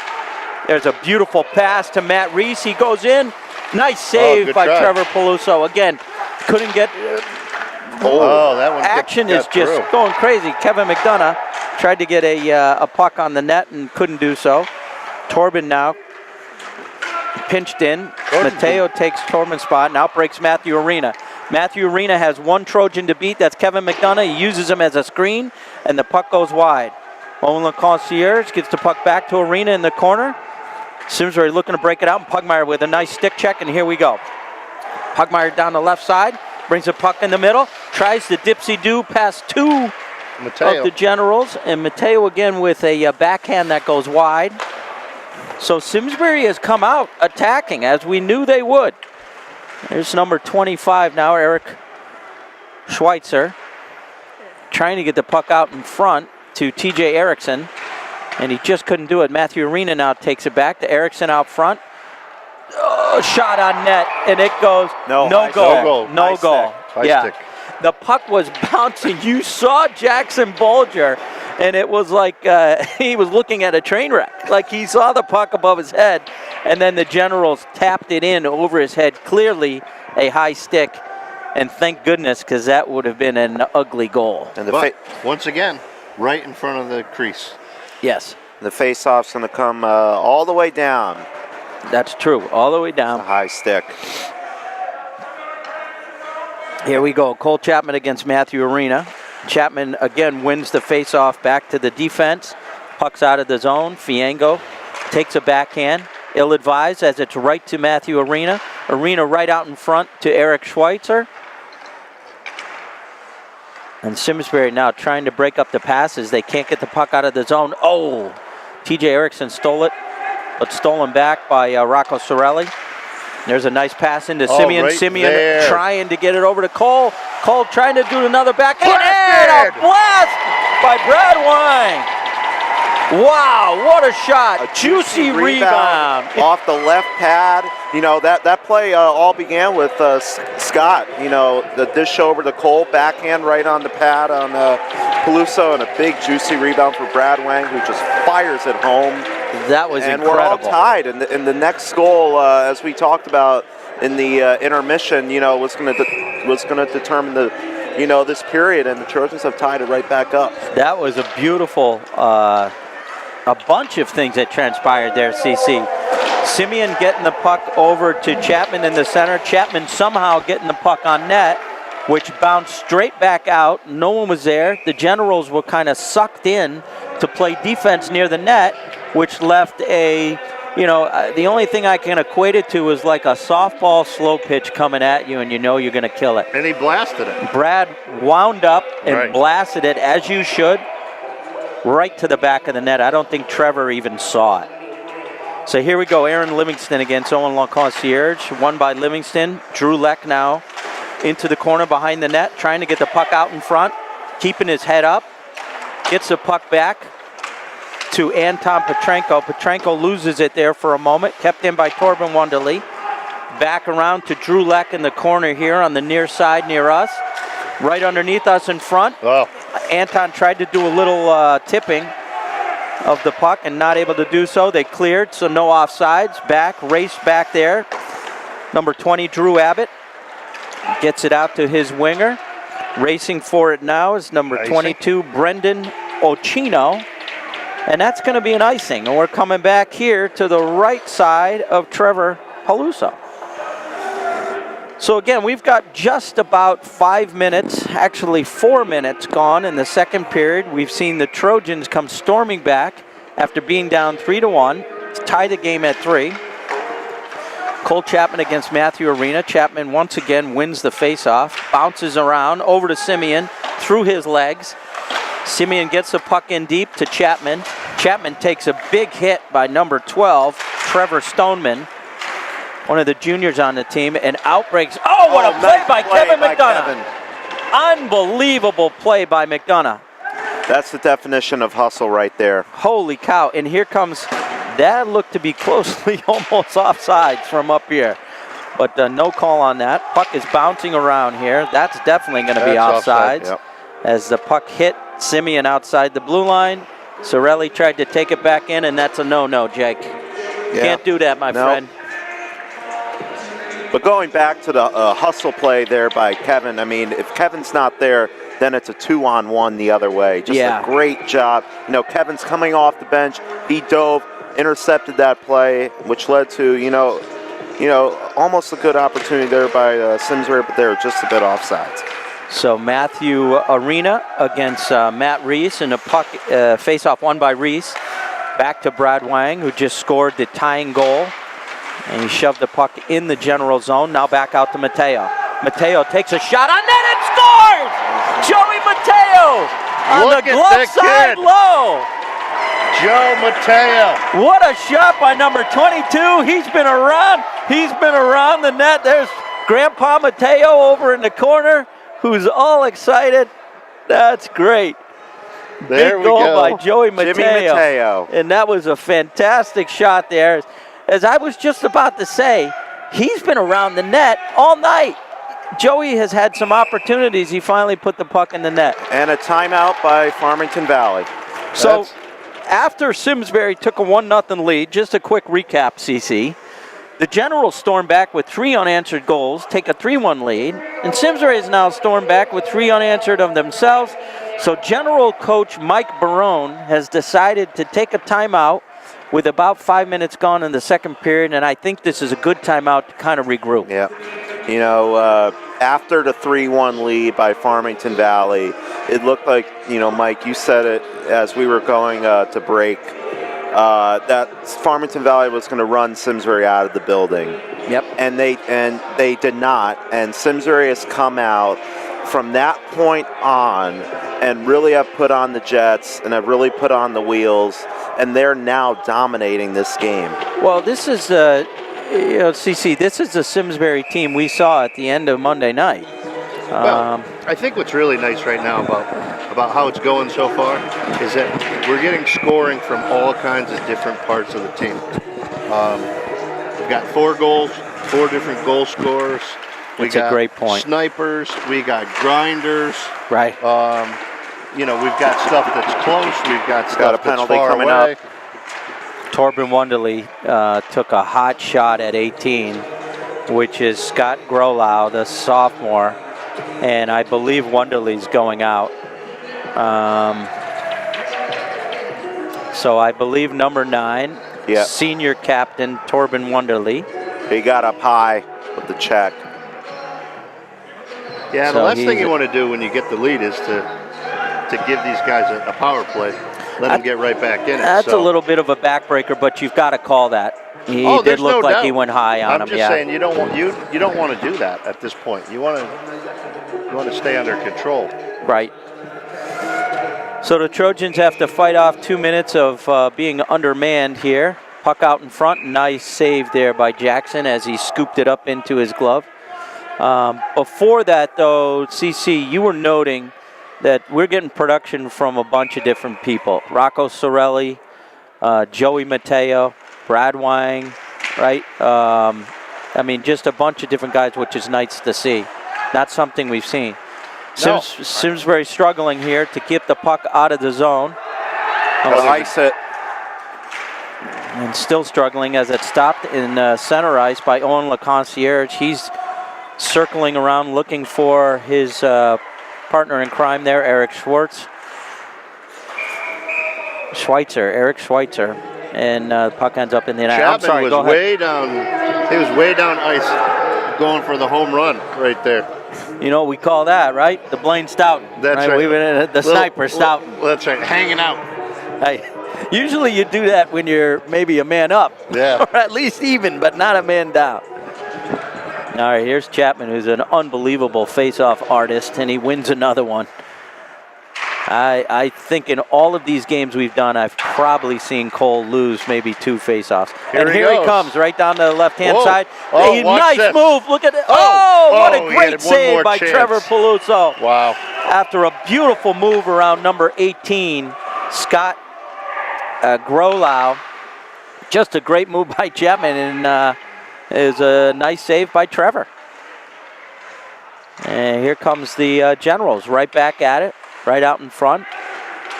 Speaker 1: There's a beautiful pass to Matt Reese. He goes in. Nice save by
Speaker 3: try.
Speaker 1: Trevor Peluso. Again, couldn't get...
Speaker 3: that one
Speaker 1: action is
Speaker 3: got
Speaker 1: just
Speaker 3: through.
Speaker 1: going crazy. Kevin McDonough tried to get a puck on the net and couldn't do so. Torben now pinched in. Mateo takes Torben's spot, now breaks Matthew Arena. Matthew Arena has one Trojan to beat. That's Kevin McDonough. He uses him as a screen, and the puck goes wide. Owen LeConciere gets the puck back to Arena in the corner. Simsbury looking to break it out, and Pugmire with a nice stick check, and here we go. Pugmire down the left side, brings the puck in the middle, tries to dipsy-do past two
Speaker 3: Mateo.
Speaker 1: of the Generals, and Mateo again with a backhand that goes wide. So Simsbury has come out attacking, as we knew they would. There's number 25 now, Eric Schweitzer, trying to get the puck out in front to TJ Erickson, and he just couldn't do it. Matthew Arena now takes it back to Erickson out front. Oh, shot on net, and it goes no goal.
Speaker 3: High
Speaker 1: Yeah.
Speaker 3: stick.
Speaker 1: The puck was bouncing. You saw Jackson Bolger, and it was like he was looking at a train wreck. Like he saw the puck above his head, and then the Generals tapped it in over his head. Clearly a high stick, and thank goodness, because that would have been an ugly goal.
Speaker 2: And
Speaker 3: But once again, right in front of the crease.
Speaker 1: Yes,
Speaker 2: the face-off's going to come all the way down.
Speaker 1: that's true. All the way
Speaker 2: A
Speaker 1: down.
Speaker 2: high stick.
Speaker 1: Here we go. Cole Chapman against Matthew Arena. Chapman again wins the face-off back to the defense. Puck's out of the zone. Fiango takes a backhand. Ill-advised as it's right to Matthew Arena. Arena right out in front to Eric Schweitzer. And Simsbury now trying to break up the passes. They can't get the puck out of the zone. Oh! TJ Erickson stole it, but stolen back by Rocco Sorelli. There's a nice pass into Simeon.
Speaker 3: Right
Speaker 1: Simeon
Speaker 3: there.
Speaker 1: trying to get it over to Cole. Cole trying to do another backhand.
Speaker 3: Blasted!
Speaker 1: And a blast by Brad Wang. Wow, what a shot.
Speaker 2: A
Speaker 1: Juicy rebound.
Speaker 2: off the left pad. You know, that play all began with Scott. You know, the dish over to Cole, backhand right on the pad on Peluso, and a big juicy rebound for Brad Wang, who just fires it home.
Speaker 1: That was
Speaker 2: and
Speaker 1: incredible.
Speaker 2: we're all tied. And the next goal, as we talked about in the intermission, you know, was going to determine this period, and the Trojans have tied it right back up.
Speaker 1: That was a beautiful, a bunch of things that transpired there, CC. Simeon getting the puck over to Chapman in the center. Chapman somehow getting the puck on net, which bounced straight back out. No one was there. The Generals were kind of sucked in to play defense near the net, which left the only thing I can equate it to is like a softball slow pitch coming at you, and you know you're going to kill it.
Speaker 3: And he blasted it.
Speaker 1: Brad wound up and
Speaker 3: Right.
Speaker 1: blasted it, as you should, right to the back of the net. I don't think Trevor even saw it. So here we go. Aaron Livingston against Owen LeConciere. Won by Livingston. Drew Leck now into the corner behind the net, trying to get the puck out in front, keeping his head up. Gets the puck back to Anton Petrenko. Petrenko loses it there for a moment. Kept in by Torben Wonderly. Back around to Drew Leck in the corner here on the near side near us. Right underneath us in front.
Speaker 3: Oh.
Speaker 1: Anton tried to do a little tipping of the puck and not able to do so. They cleared, so no offsides. Race back there. Number 20, Drew Abbott, gets it out to his winger. Racing for it now is number 22, Brendan Ochino. And that's going to be an icing. And we're coming back here to the right side of Trevor Peluso. So again, we've got just about 5 minutes, actually 4 minutes gone in the second period. We've seen the Trojans come storming back after being down 3-1 to tie the game at 3. Cole Chapman against Matthew Arena. Chapman once again wins the faceoff, bounces around over to Simeon through his legs. Simeon gets the puck in deep to Chapman. Chapman takes a big hit by number 12, Trevor Stoneman, one of the juniors on the team, and outbreaks. Oh, what a play by Kevin McDonough. Unbelievable play by McDonough.
Speaker 2: That's the definition of hustle right there.
Speaker 1: Holy cow. And here comes, that looked to be closely almost offsides from up here. But no call on that. Puck is bouncing around here. That's definitely going to be offsides.
Speaker 2: Yep.
Speaker 1: As the puck hit Simeon outside the blue line. Sorelli tried to take it back in, and that's a no-no, Jake. Can't do that, my friend.
Speaker 2: But going back to the hustle play there by Kevin, I mean, if Kevin's not there, then it's a 2-on-1 the other way. Just a great job. You know, Kevin's coming off the bench. He dove, intercepted that play, which led to, you know, almost a good opportunity there by Simsbury, but they were just a bit offsides.
Speaker 1: So Matthew Arena against Matt Reese, and a puck face-off won by Reese. Back to Brad Wang, who just scored the tying goal. And he shoved the puck in the general zone. Now back out to Mateo. Mateo takes a shot on net and scores! Joey Mateo on the glove side low.
Speaker 3: Joe Mateo.
Speaker 1: What a shot by number 22. He's been around. He's been around the net. There's Grandpa Mateo over in the corner, who's all excited. That's great.
Speaker 3: There
Speaker 1: Big
Speaker 3: we
Speaker 1: goal
Speaker 3: go.
Speaker 1: by Joey Mateo.
Speaker 2: Jimmy Mateo.
Speaker 1: And that was a fantastic shot there. As I was just about to say, he's been around the net all night. Joey has had some opportunities. He finally put the puck in the net.
Speaker 2: And a timeout by Farmington Valley.
Speaker 1: So after Simsbury took a 1-0 lead, just a quick recap, CC. The Generals stormed back with 3 unanswered goals, take a 3-1 lead, and Simsbury is now stormed back with 3 unanswered of themselves. So General Coach Mike Barone has decided to take a timeout with about 5 minutes gone in the second period, and I think this is a good timeout to kind of regroup.
Speaker 2: Yeah. You know, after the 3-1 lead by Farmington Valley, it looked like, you know, Mike, you said it as we were going to break, that Farmington Valley was going to run Simsbury out of the building.
Speaker 1: Yep.
Speaker 2: And they did not, and Simsbury has come out from that point on and really have put on the jets and have really put on the wheels, and they're now dominating this game.
Speaker 1: Well, this is, CC, this is the Simsbury team we saw at the end of Monday night.
Speaker 3: Well, I think what's really nice right now about how it's going so far is that we're getting scoring from all kinds of different parts of the team. We've got 4 goals, 4 different goal scorers.
Speaker 1: That's a great point.
Speaker 3: Snipers, we got grinders.
Speaker 1: Right.
Speaker 3: You know, we've got stuff that's close. We've got stuff
Speaker 2: a penalty
Speaker 3: that's far
Speaker 2: coming
Speaker 3: away.
Speaker 2: up.
Speaker 1: Torben Wunderly took a hot shot at 18, which is Scott Grolau, the sophomore, and I believe Wunderly's going out. So I believe number 9, senior captain Torben Wunderly.
Speaker 2: He got up high with the check.
Speaker 3: Yeah, the last thing you want to do when you get the lead is to give these guys a power play. Let them get right back in it.
Speaker 1: That's a little bit of a backbreaker, but you've got to call that. He did look like he went high on him.
Speaker 3: I'm just saying you don't want to do that at this point. You want to stay under control.
Speaker 1: Right. So the Trojans have to fight off 2 minutes of being undermanned here. Puck out in front. Nice save there by Jackson as he scooped it up into his glove. Before that, though, CC, you were noting that we're getting production from a bunch of different people. Rocco Sorelli, Joey Mateo, Brad Wang, right? I mean, just a bunch of different guys, which is nice to see. Not something we've seen. Simsbury struggling here to keep the puck out of the zone.
Speaker 2: Ice it.
Speaker 1: And still struggling as it stopped in center ice by Owen LeConcierge. He's circling around looking for his partner in crime there, Eric Eric Schweitzer. And the puck ends up in the net. I'm sorry, go ahead.
Speaker 3: He was way down ice going for the home run right there.
Speaker 1: You know what we call that, right? The Blaine Stoughton.
Speaker 3: That's right.
Speaker 1: We've been in the sniper Stoughton.
Speaker 3: That's right, hanging out.
Speaker 1: Hey, usually you do that when you're maybe a man up.
Speaker 3: Yeah.
Speaker 1: Or at least even, but not a man down. All right, here's Chapman, who's an unbelievable face-off artist, and he wins another one. I think in all of these games we've done, I've probably seen Cole lose maybe 2 face-offs.
Speaker 3: Here
Speaker 1: and
Speaker 3: he
Speaker 1: here he
Speaker 3: goes.
Speaker 1: comes, right down the left-hand
Speaker 3: Whoa.
Speaker 1: side.
Speaker 3: Oh,
Speaker 1: A
Speaker 3: watch
Speaker 1: nice
Speaker 3: this.
Speaker 1: move. Look at it.
Speaker 3: Oh.
Speaker 1: What
Speaker 3: Oh,
Speaker 1: a
Speaker 3: he
Speaker 1: great
Speaker 3: had one more
Speaker 1: save by
Speaker 3: chance.
Speaker 1: Trevor Peluso.
Speaker 3: Wow.
Speaker 1: After a beautiful move around number 18, Scott Grolow. Just a great move by Chapman, and is a nice save by Trevor. And here comes the Generals, right back at it, right out in front,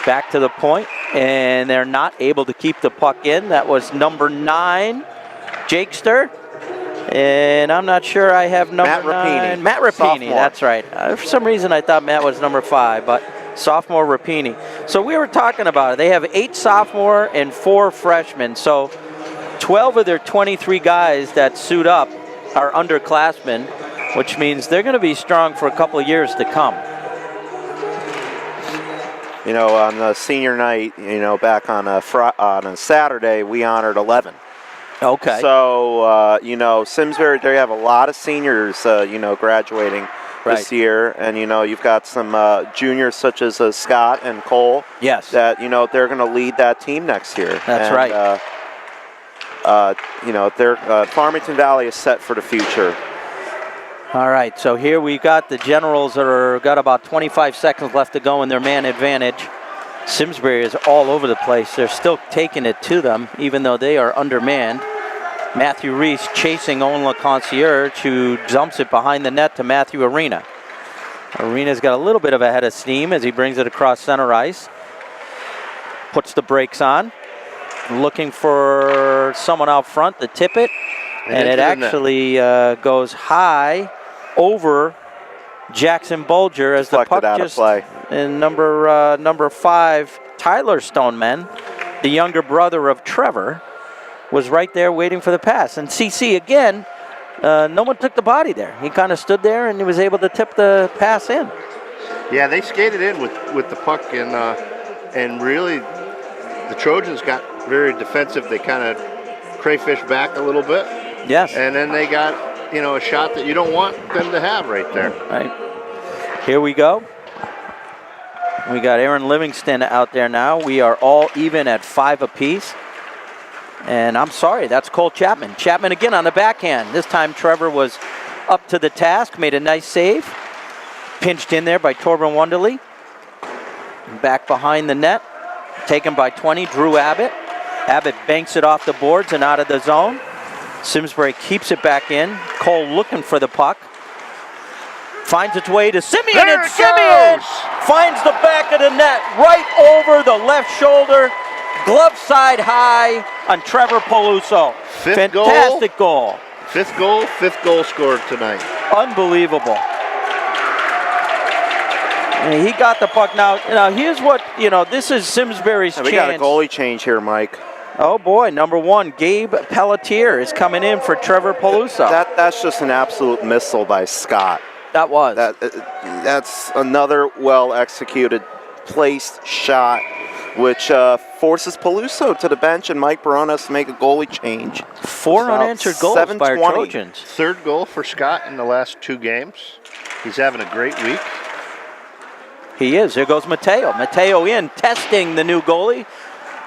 Speaker 1: back to the point, and they're not able to keep the puck in. That was number 9, Jakester, and I'm not sure I have number 9. Matt Rapini,
Speaker 2: Sophomore.
Speaker 1: that's right. For some reason I thought Matt was number 5, but sophomore Rapini. So we were talking about it. They have 8 sophomore and 4 freshmen, so 12 of their 23 guys that suit up are underclassmen, which means they're going to be strong for a couple of years to come.
Speaker 2: You know, on the senior night, you know, back on a Saturday, we honored 11.
Speaker 1: Okay.
Speaker 2: So, you know, Simsbury, they have a lot of seniors, you know, graduating this year. And, you know, you've got some juniors such as Scott and Cole.
Speaker 1: Yes.
Speaker 2: That, you know, they're going to lead that team next year.
Speaker 1: That's right.
Speaker 2: You know, Farmington Valley is set for the future.
Speaker 1: All right, so here we've got the Generals that are got about 25 seconds left to go in their man advantage. Simsbury is all over the place. They're still taking it to them, even though they are undermanned. Matthew Reese chasing Owen LeConcierge, who dumps it behind the net to Matthew Arena. Arena's got a little bit of a head of steam as he brings it across center ice. Puts the brakes on. Looking for someone out front to tip it. And it actually goes high over Jackson Bulger as the puck
Speaker 2: out
Speaker 1: just
Speaker 2: of play.
Speaker 1: And number 5, Tyler Stoneman, the younger brother of Trevor, was right there waiting for the pass. And CC again, no one took the body there. He kind of stood there and he was able to tip the pass in.
Speaker 3: Yeah, they skated in with the puck, and really the Trojans got very defensive. They kind of crayfish back a little bit.
Speaker 1: Yes.
Speaker 3: And then they got, you know, a shot that you don't want them to have right there.
Speaker 1: Right. Here we go. We got Aaron Livingston out there now. We are all even at 5 apiece. And I'm sorry, that's Cole Chapman. Chapman again on the backhand. This time Trevor was up to the task, made a nice save. Pinched in there by Torben Wunderlich. Back behind the net. Taken by 20, Drew Abbott. Abbott banks it off the boards and out of the zone. Simsbury keeps it back in. Cole looking for the puck. Finds its way to Simeon,
Speaker 3: There
Speaker 1: and
Speaker 3: it
Speaker 1: Simeon
Speaker 3: goes!
Speaker 1: finds the back of the net right over the left shoulder. Glove side high on Trevor Peluso.
Speaker 3: Fifth
Speaker 1: Fantastic goal.
Speaker 3: Fifth goal scored tonight.
Speaker 1: Unbelievable. And he got the puck now. Now here's what, this is Simsbury's chance.
Speaker 2: We got a goalie change here, Mike.
Speaker 1: Oh boy, number 1, Gabe Pelletier is coming in for Trevor Peluso.
Speaker 2: That's just an absolute missile by Scott.
Speaker 1: That was.
Speaker 2: That's another well-executed, placed shot, which forces Peluso to the bench, and Mike Barone has to make a goalie change.
Speaker 1: 4 unanswered goals by our
Speaker 2: 7:20.
Speaker 1: Trojans.
Speaker 3: Third goal for Scott in the last 2 games. He's having a great week.
Speaker 1: He is. There goes Mateo. Mateo in, testing the new goalie.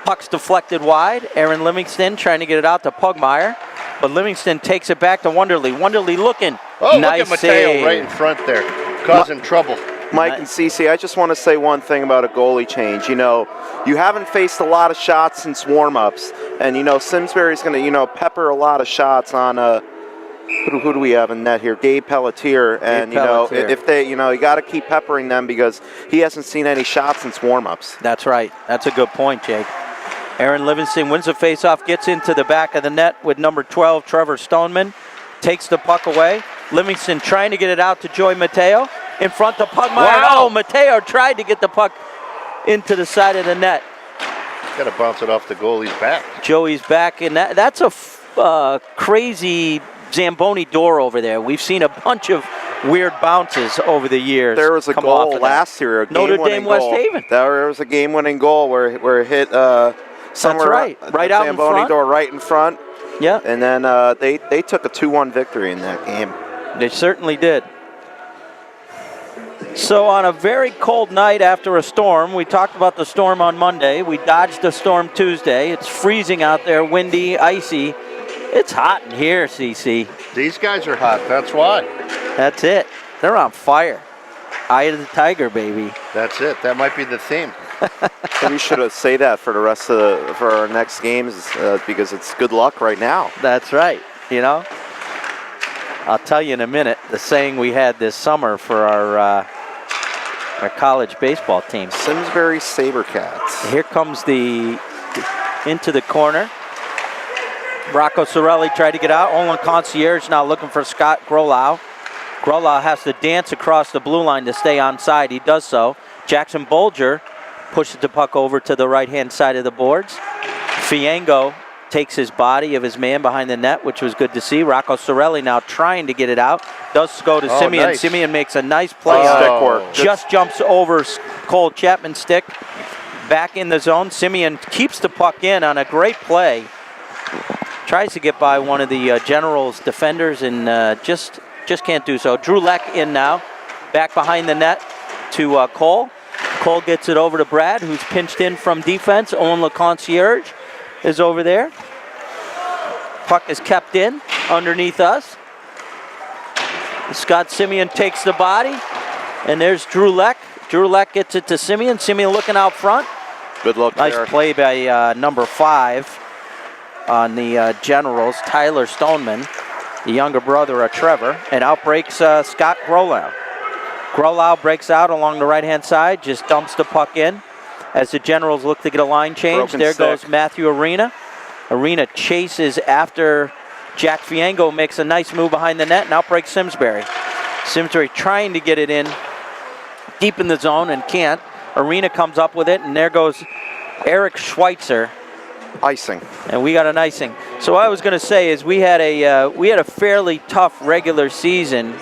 Speaker 1: Puck's deflected wide. Aaron Livingston trying to get it out to Pugmire. But Livingston takes it back to Wunderlich. Wunderlich looking.
Speaker 3: Oh,
Speaker 1: nice
Speaker 3: look at Mateo
Speaker 1: save.
Speaker 3: right in front there, causing trouble.
Speaker 2: Mike and Cece, I just want to say one thing about a goalie change. You haven't faced a lot of shots since warm-ups. And, Simsbury's going to, pepper a lot of shots on who do we have in net here? Gabe Pelletier. And,
Speaker 1: Pelletier.
Speaker 2: if they, you got to keep peppering them because he hasn't seen any shots since warm-ups.
Speaker 1: That's right. That's a good point, Jake. Aaron Livingston wins the faceoff, gets into the back of the net with number 12, Trevor Stoneman. Takes the puck away. Livingston trying to get it out to Joey Mateo. In front to Pugmire.
Speaker 3: Wow.
Speaker 1: Oh, Mateo tried to get the puck into the side of the net.
Speaker 3: Got to bounce it off the goalie's back.
Speaker 1: Joey's back in that. That's a crazy Zamboni door over there. We've seen a bunch of weird bounces over the years.
Speaker 2: There was a
Speaker 1: come off
Speaker 2: goal
Speaker 1: of
Speaker 2: last year, a
Speaker 1: Notre
Speaker 2: game-winning
Speaker 1: Dame West
Speaker 2: goal.
Speaker 1: Haven.
Speaker 2: There was a game-winning goal where it hit somewhere
Speaker 1: right out in
Speaker 2: Zamboni
Speaker 1: front.
Speaker 2: door right in front.
Speaker 1: Yeah.
Speaker 2: And then they took a 2-1 victory in that game.
Speaker 1: They certainly did. So on a very cold night after a storm, we talked about the storm on Monday. We dodged the storm Tuesday. It's freezing out there, windy, icy. It's hot in here, CC.
Speaker 3: These guys are hot, that's why.
Speaker 1: That's it. They're on fire. Eye of the tiger, baby.
Speaker 3: That's it. That might be the theme.
Speaker 2: We should say that for the rest of for our next games because it's good luck right now.
Speaker 1: That's right. You know, I'll tell you in a minute the saying we had this summer for our college baseball team.
Speaker 2: Simsbury Sabercats.
Speaker 1: Here comes into the corner. Rocco Sorelli tried to get out. Olin Concierge now looking for Scott Grolow. Grolow has to dance across the blue line to stay onside. He does so. Jackson Bolger pushes the puck over to the right-hand side of the boards. Fiango takes his body of his man behind the net, which was good to see. Rocco Sorelli now trying to get it out. Does go to Simeon.
Speaker 3: Nice.
Speaker 1: Simeon makes a nice play.
Speaker 2: Stick work.
Speaker 1: Just jumps over Cole Chapman's stick. Back in the zone. Simeon keeps the puck in on a great play. Tries to get by one of the Generals defenders and just can't do so. Drew Leck in now. Back behind the net to Cole. Cole gets it over to Brad, who's pinched in from defense. Owen LeConcierge is over there. Puck is kept in underneath us. Scott Simeon takes the body, and there's Drew Leck. Drew Leck gets it to Simeon. Simeon looking out front.
Speaker 2: Good luck
Speaker 1: Nice
Speaker 2: there.
Speaker 1: play by number 5 on the Generals, Tyler Stoneman, the younger brother of Trevor, and out breaks Scott Grolow. Grolow breaks out along the right-hand side, just dumps the puck in. As the Generals look to get a line change,
Speaker 2: Broken
Speaker 1: there
Speaker 2: stick.
Speaker 1: goes Matthew Arena. Arena chases after Jack Fiango, makes a nice move behind the net, and out breaks Simsbury. Simsbury trying to get it in deep in the zone and can't. Arena comes up with it, and there goes Eric Schweitzer.
Speaker 2: Icing.
Speaker 1: And we got an icing. So what I was going to say is we had a fairly tough regular season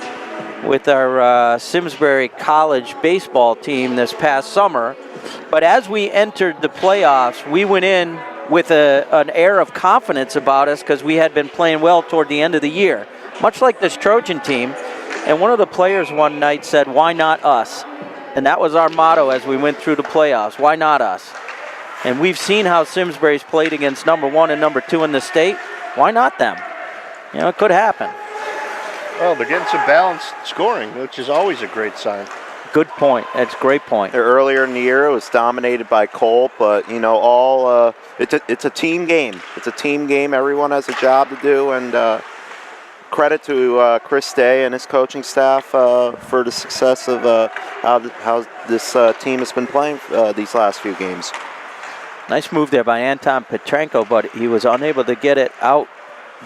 Speaker 1: with our Simsbury College baseball team this past summer. But as we entered the playoffs, we went in with an air of confidence about us because we had been playing well toward the end of the year, much like this Trojan team. And one of the players one night said, "Why not us?" And that was our motto as we went through the playoffs. Why not us? And we've seen how Simsbury's played against number 1 and number 2 in the state. Why not them? You know, it could happen.
Speaker 3: Well, they're getting some balanced scoring, which is always a great sign.
Speaker 1: Good point. That's a great point.
Speaker 2: Earlier in the year, it was dominated by Colt, but you know, it's a team game. It's a team game. Everyone has a job to do, and credit to Chris Day and his coaching staff for the success of how this team has been playing these last few games.
Speaker 1: Nice move there by Anton Petrenko, but he was unable to get it out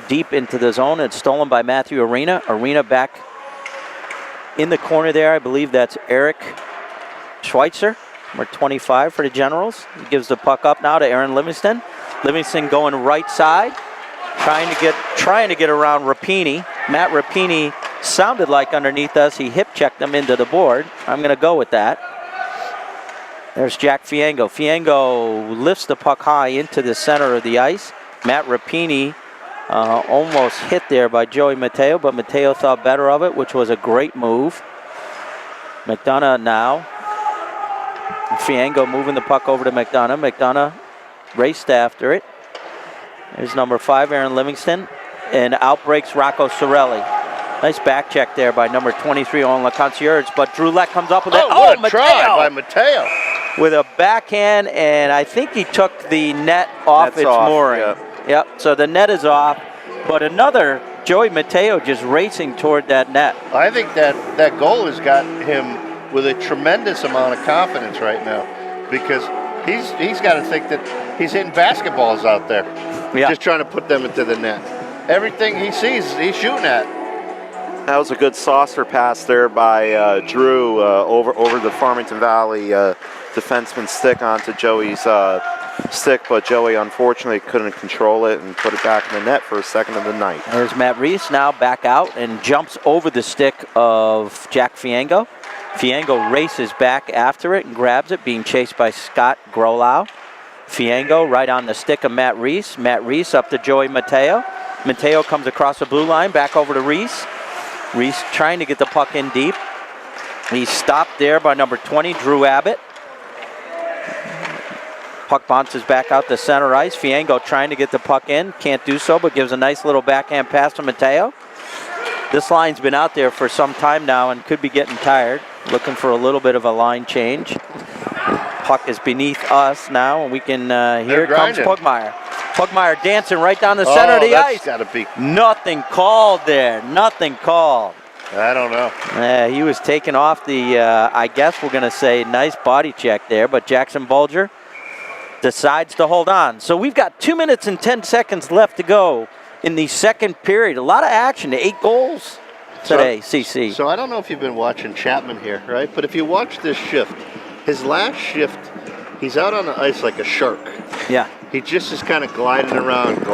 Speaker 1: deep into the zone. It's stolen by Matthew Arena. Arena back in the corner there. I believe that's Eric Schweitzer, number 25 for the Generals. He gives the puck up now to Aaron Livingston. Livingston going right side, trying to get around Rapini. Matt Rapini sounded like underneath us. He hip checked him into the board. I'm going to go with that. There's Jack Fiango. Fiango lifts the puck high into the center of the ice. Matt Rapini almost hit there by Joey Mateo, but Mateo thought better of it, which was a great move. McDonough now. Fiango moving the puck over to McDonough. McDonough raced after it. There's number 5, Aaron Livingston. And out breaks Rocco Sorelli. Nice back check there by number 23 on LeConcierge, but Drew Leck comes up with it.
Speaker 3: What a try by Mateo.
Speaker 1: With a backhand, and I think he took the net off its mooring.
Speaker 2: Yeah.
Speaker 1: Yep, so the net is off, but another Joey Mateo just racing toward that net.
Speaker 3: I think that goal has got him with a tremendous amount of confidence right now because he's got to think that he's hitting basketballs out there, just trying to put them into the net. Everything he sees, he's shooting at.
Speaker 2: That was a good saucer pass there by Drew over the Farmington Valley defenseman's stick onto Joey's stick, but Joey unfortunately couldn't control it and put it back in the net for a second of the night.
Speaker 1: There's Matt Reese now back out and jumps over the stick of Jack Fiango. Fiango races back after it and grabs it, being chased by Scott Grolow. Fiango right on the stick of Matt Reese. Matt Reese up to Joey Mateo. Mateo comes across the blue line, back over to Reese. Reese trying to get the puck in deep. He's stopped there by number 20, Drew Abbott. Puck bounces back out to center ice. Fiango trying to get the puck in. Can't do so, but gives a nice little backhand pass to Mateo. This line's been out there for some time now and could be getting tired. Looking for a little bit of a line change. Puck is beneath us now, and we can, here comes Pugmire. Pugmire dancing right down the center of the ice.
Speaker 3: Gotta be.
Speaker 1: Nothing called there, nothing called.
Speaker 3: I don't know.
Speaker 1: He was taken off the, I guess we're gonna say, nice body check there, but Jackson Bulger decides to hold on. So we've got 2 minutes and 10 seconds left to go in the second period. A lot of action, 8 goals today, CC.
Speaker 3: So I don't know if you've been watching Chapman here, right? But if you watch this shift, his last shift, he's out on the ice like a shark.
Speaker 1: Yeah.
Speaker 3: He just is kind of gliding around. And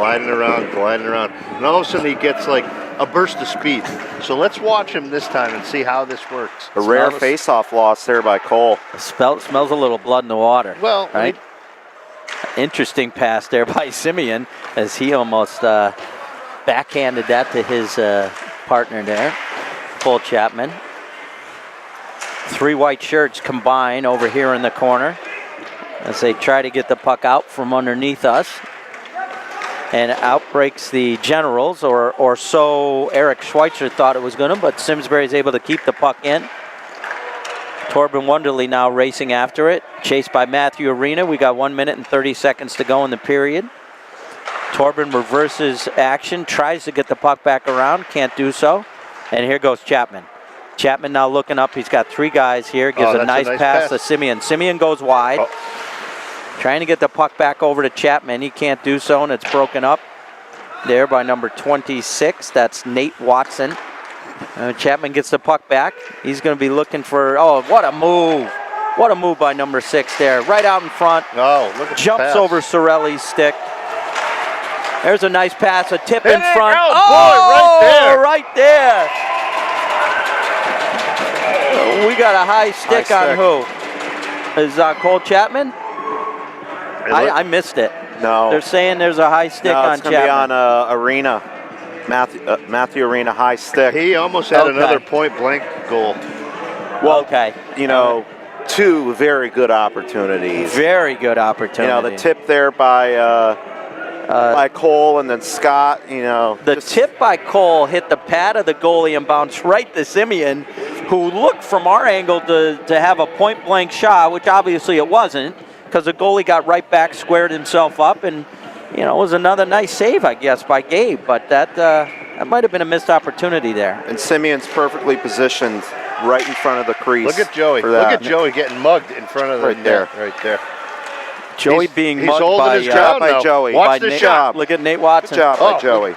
Speaker 3: all of a sudden he gets like a burst of speed. So let's watch him this time and see how this works.
Speaker 2: A rare face-off loss there by Cole.
Speaker 1: Smells a little blood in the water.
Speaker 3: Well,
Speaker 1: right? Interesting pass there by Simeon as he almost backhanded that to his partner there, Cole Chapman. 3 white shirts combine over here in the corner as they try to get the puck out from underneath us. And out breaks the Generals, or so Eric Schweitzer thought it was going to, but Simsbury is able to keep the puck in. Torben Wunderlich now racing after it, chased by Matthew Arena. We got 1 minute and 30 seconds to go in the period. Torben reverses action, tries to get the puck back around, can't do so. And here goes Chapman. Chapman now looking up. He's got 3 guys here. Gives a nice pass to Simeon. Simeon goes wide. Trying to get the puck back over to Chapman. He can't do so, and it's broken up there by number 26. That's Nate Watson. Chapman gets the puck back. He's going to be looking for, oh, what a move. What a move by number 6 there. Right out in front.
Speaker 3: Oh, look at
Speaker 1: Jumps over Sorelli's stick. There's a nice pass, a tip in front.
Speaker 3: Oh,
Speaker 1: right there. We got a high stick on who? Is Cole Chapman? I missed it.
Speaker 2: No.
Speaker 1: They're saying there's a high stick on
Speaker 2: it's going to be
Speaker 1: Chapman.
Speaker 2: on Arena. Matthew Arena, high stick.
Speaker 3: He almost had another point-blank goal.
Speaker 2: Well, you know, 2 very good opportunities.
Speaker 1: Very good opportunity.
Speaker 2: You know, the tip there by Cole and then Scott, you know.
Speaker 1: The tip by Cole hit the pad of the goalie and bounced right to Simeon, who looked from our angle to have a point-blank shot, which obviously it wasn't, because the goalie got right back, squared himself up, and, you know, it was another nice save, I guess, by Gabe. But that might have been a missed opportunity there.
Speaker 2: And Simeon's perfectly positioned right in front of the crease.
Speaker 3: Look at Joey. Look at Joey getting mugged in front of the net. Right there.
Speaker 1: Joey being mugged
Speaker 3: by
Speaker 2: Joey.
Speaker 3: Watch the shot.
Speaker 1: Look at Nate Watson.
Speaker 2: Good job by Joey.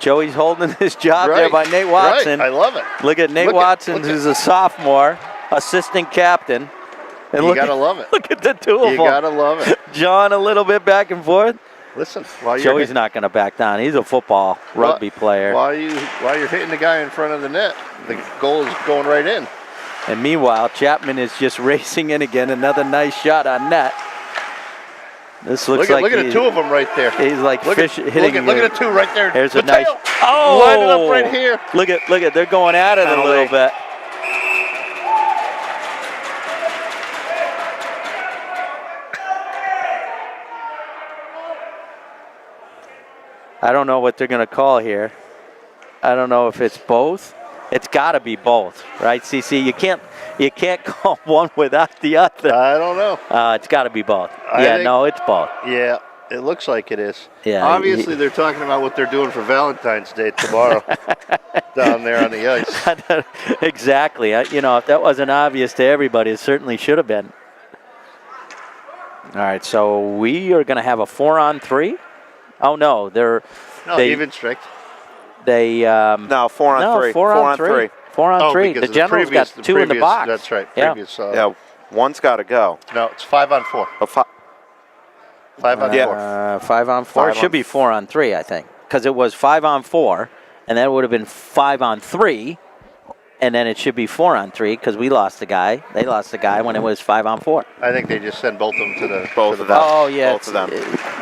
Speaker 1: Joey's holding his job there by Nate Watson.
Speaker 3: I love it.
Speaker 1: Look at Nate Watson, who's a sophomore, assistant captain. And
Speaker 3: you gotta love it.
Speaker 1: Look at the 2 of them.
Speaker 3: You gotta love it.
Speaker 1: John a little bit back and forth.
Speaker 3: Listen,
Speaker 1: Joey's not going to back down. He's a football, rugby player.
Speaker 3: While you're hitting the guy in front of the net, the goal is going right in.
Speaker 1: And meanwhile, Chapman is just racing in again. Another nice shot on net. This looks like
Speaker 3: look at the 2 of them right there.
Speaker 1: He's like
Speaker 3: hitting. Look at the 2 right there.
Speaker 1: There's
Speaker 3: Mateo.
Speaker 1: a nice. Oh,
Speaker 3: line it up right here.
Speaker 1: Look at. They're going at it a little bit. I don't know what they're going to call here. I don't know if it's both. It's got to be both, right, CC? You can't call one without the other.
Speaker 3: I don't know.
Speaker 1: It's got to be both. It's both.
Speaker 3: Yeah, it looks like it is.
Speaker 1: Yeah.
Speaker 3: Obviously, they're talking about what they're doing for Valentine's Day tomorrow down there on the ice.
Speaker 1: Exactly. You know, if that wasn't obvious to everybody, it certainly should have been. All right, so we are going to have a 4-on-3. Oh no,
Speaker 3: even strength.
Speaker 1: They
Speaker 2: 4-on-3.
Speaker 1: 4-on-3. 4-on-3. The General's got 2 in the box.
Speaker 3: That's right.
Speaker 2: Yeah, one's got to go.
Speaker 3: No, it's 5-on-4.
Speaker 2: 5-on-4.
Speaker 1: 5-on-4. It should be 4-on-3, I think, because it was 5-on-4, and then it would have been 5-on-3, and then it should be 4-on-3 because we lost the guy. They lost the guy when it was 5-on-4.
Speaker 3: I think they just send both of them to the
Speaker 2: both of them.
Speaker 1: Oh yeah,
Speaker 2: both of them.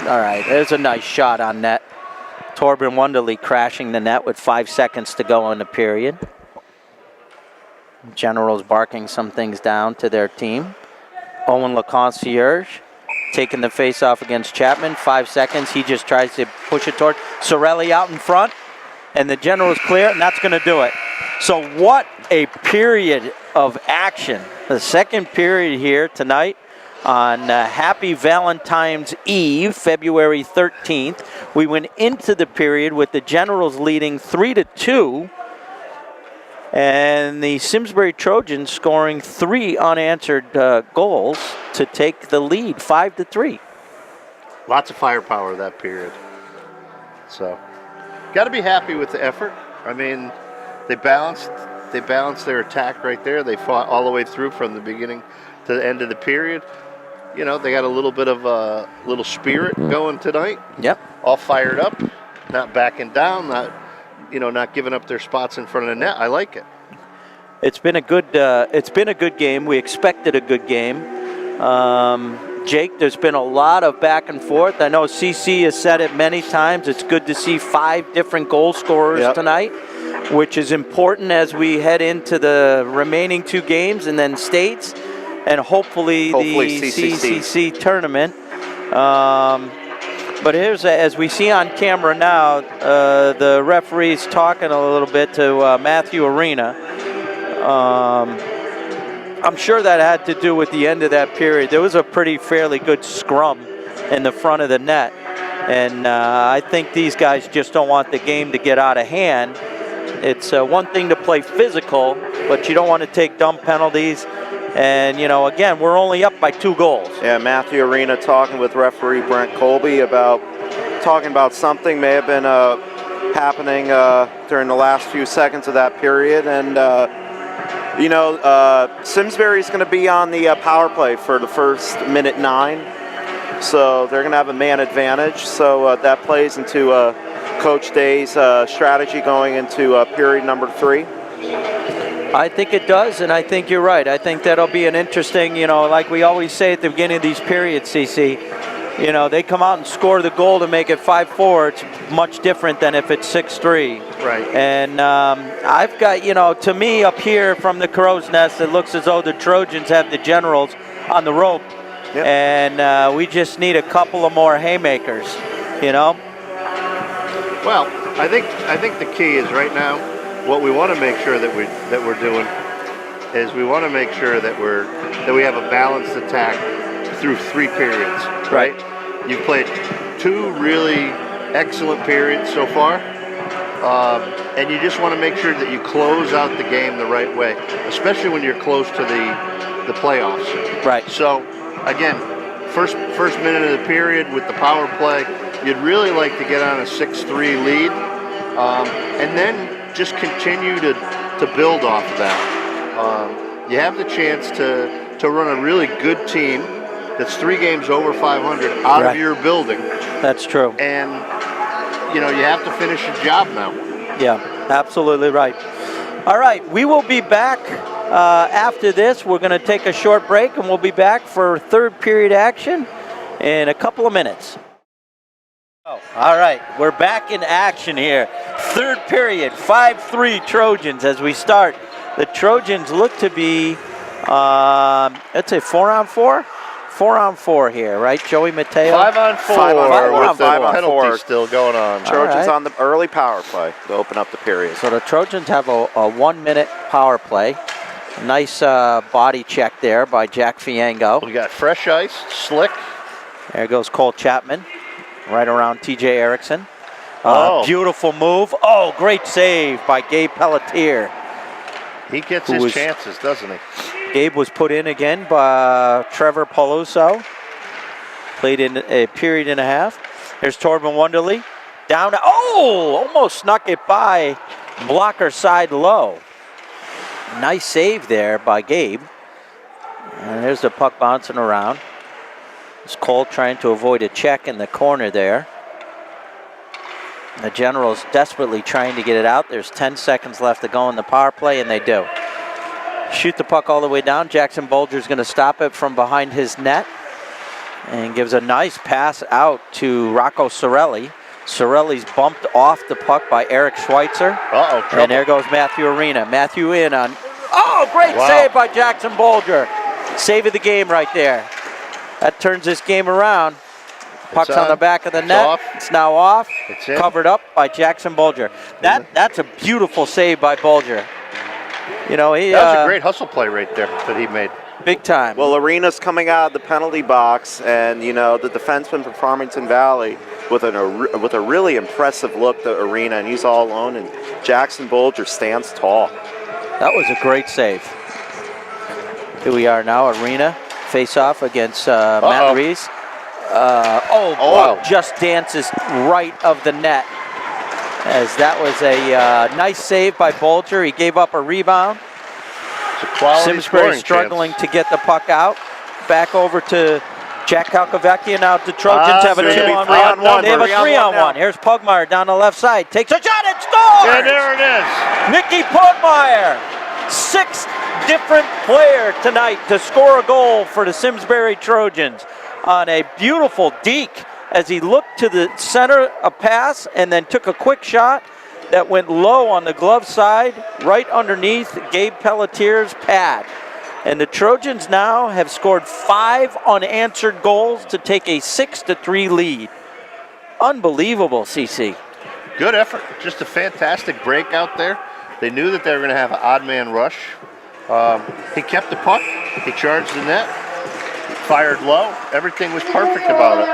Speaker 1: All right, there's a nice shot on net. Torben Wunderlich crashing the net with 5 seconds to go in the period. Generals barking some things down to their team. Owen LeConcierge taking the face-off against Chapman. 5 seconds. He just tries to push it toward Sorelli out in front. And the Generals clear, and that's going to do it. So what a period of action. The second period here tonight on Happy Valentine's Eve, February 13th. We went into the period with the Generals leading 3-2. And the Simsbury Trojans scoring 3 unanswered goals to take the lead, 5-3.
Speaker 3: Lots of firepower that period. So, got to be happy with the effort. I mean, they balanced their attack right there. They fought all the way through from the beginning to the end of the period. You know, they got a little bit of a little spirit going tonight.
Speaker 1: Yep.
Speaker 3: All fired up, not backing down, not giving up their spots in front of the net. I like it.
Speaker 1: It's been a good game. We expected a good game. Jake, there's been a lot of back and forth. I know CC has said it many times. It's good to see 5 different goal scorers tonight, which is important as we head into the remaining 2 games and then states and hopefully the CCC tournament. But here's, as we see on camera now, the referee's talking a little bit to Matthew Arena. I'm sure that had to do with the end of that period. There was a fairly good scrum in the front of the net. And I think these guys just don't want the game to get out of hand. It's one thing to play physical, but you don't want to take dumb penalties. And, again, we're only up by 2 goals.
Speaker 2: Yeah, Matthew Arena talking with referee Brent Colby talking about something may have been happening during the last few seconds of that period. And, Simsbury's going to be on the power play for the first minute 9. So they're going to have a man advantage. So that plays into Coach Day's strategy going into period number 3.
Speaker 1: I think it does, and I think you're right. I think that'll be an interesting, like we always say at the beginning of these periods, CC, they come out and score the goal to make it 5-4. It's much different than if it's 6-3.
Speaker 3: Right.
Speaker 1: And I've got, to me up here from the Crow's Nest, it looks as though the Trojans have the Generals on the rope. Yep. And we just need a couple of more haymakers, Well,
Speaker 3: I think the key is right now, what we want to make sure that we're doing is we want to make sure that we have a balanced attack through 3 periods, right? You've played 2 really excellent periods so far, and you just want to make sure that you close out the game the right way, especially when you're close to the playoffs.
Speaker 1: Right.
Speaker 3: So, again, first minute of the period with the power play, you'd really like to get on a 6-3 lead, and then just continue to build off of that. You have the chance to run a really good team that's 3 games over 500 out of your building.
Speaker 1: That's true.
Speaker 3: And, you have to finish your job now.
Speaker 1: Yeah, absolutely right. All right, we will be back after this. We're going to take a short break, and we'll be back for 3rd period action in a couple of minutes. All right, we're back in action here. 3rd period, 5-3 Trojans as we start. The Trojans look to be, let's say 4-on-4? 4-on-4 here, right, Joey Mateo?
Speaker 3: 5-on-4 with the penalty still going on.
Speaker 2: Trojans on the early power play to open up the period.
Speaker 1: So the Trojans have a 1-minute power play. Nice body check there by Jack Fiango.
Speaker 3: We got fresh ice, slick.
Speaker 1: There goes Cole Chapman. Right around T.J. Erickson. Beautiful move. Oh, great save by Gabe Pelletier.
Speaker 3: He gets his chances, doesn't he?
Speaker 1: Gabe was put in again by Trevor Peluso. Played in a period and a half. There's Torben Wunderlich. Down. Almost snuck it by. Blocker side low. Nice save there by Gabe. And there's the puck bouncing around. It's Cole trying to avoid a check in the corner there. The Generals desperately trying to get it out. There's 10 seconds left to go in the power play, and they do. Shoot the puck all the way down. Jackson Bolger's going to stop it from behind his net and gives a nice pass out to Rocco Sorelli. Sorelli's bumped off the puck by Eric Schweitzer.
Speaker 3: Trouble.
Speaker 1: And there goes Matthew Arena. Matthew in on Oh, great
Speaker 3: Wow.
Speaker 1: save by Jackson Bolger. Save of the game right there. That turns this game around. Puck's on the back of the net.
Speaker 3: off.
Speaker 1: It's now off.
Speaker 3: It's in.
Speaker 1: Covered up by Jackson Bolger. That's a beautiful save by Bolger. You know, he
Speaker 3: That was a great hustle play right there that he made.
Speaker 1: big time.
Speaker 2: Well, Arena's coming out of the penalty box, and you know the defenseman from Farmington Valley with a really impressive look to Arena, and he's all alone. And Jackson Bolger stands tall.
Speaker 1: That was a great save. Here we are now, Arena face-off against Matt Reese. Just dances right of the net. As that was a nice save by Bolger. He gave up a rebound.
Speaker 3: It's a quality
Speaker 1: Simsbury
Speaker 3: scoring
Speaker 1: struggling
Speaker 3: chance.
Speaker 1: to get the puck out. Back over to Jack Calcavecchia. Now the Trojans have a
Speaker 2: it's gonna be
Speaker 1: 2-on-1.
Speaker 2: 3-on-1.
Speaker 1: They have a
Speaker 2: 3-on-1
Speaker 1: 3-on-1.
Speaker 2: now.
Speaker 1: Here's Pugmire down the left side. Takes a shot and scores!
Speaker 3: Yeah, there it is.
Speaker 1: Nicky Pugmire, sixth different player tonight to score a goal for the Simsbury Trojans on a beautiful deke as he looked to the center, a pass, and then took a quick shot that went low on the glove side, right underneath Gabe Pelletier's pad. And the Trojans now have scored 5 unanswered goals to take a 6-3 lead. Unbelievable, CC.
Speaker 3: Good effort. Just a fantastic break out there. They knew that they were going to have an odd man rush. He kept the puck. He charged the net. Fired low. Everything was perfect about it.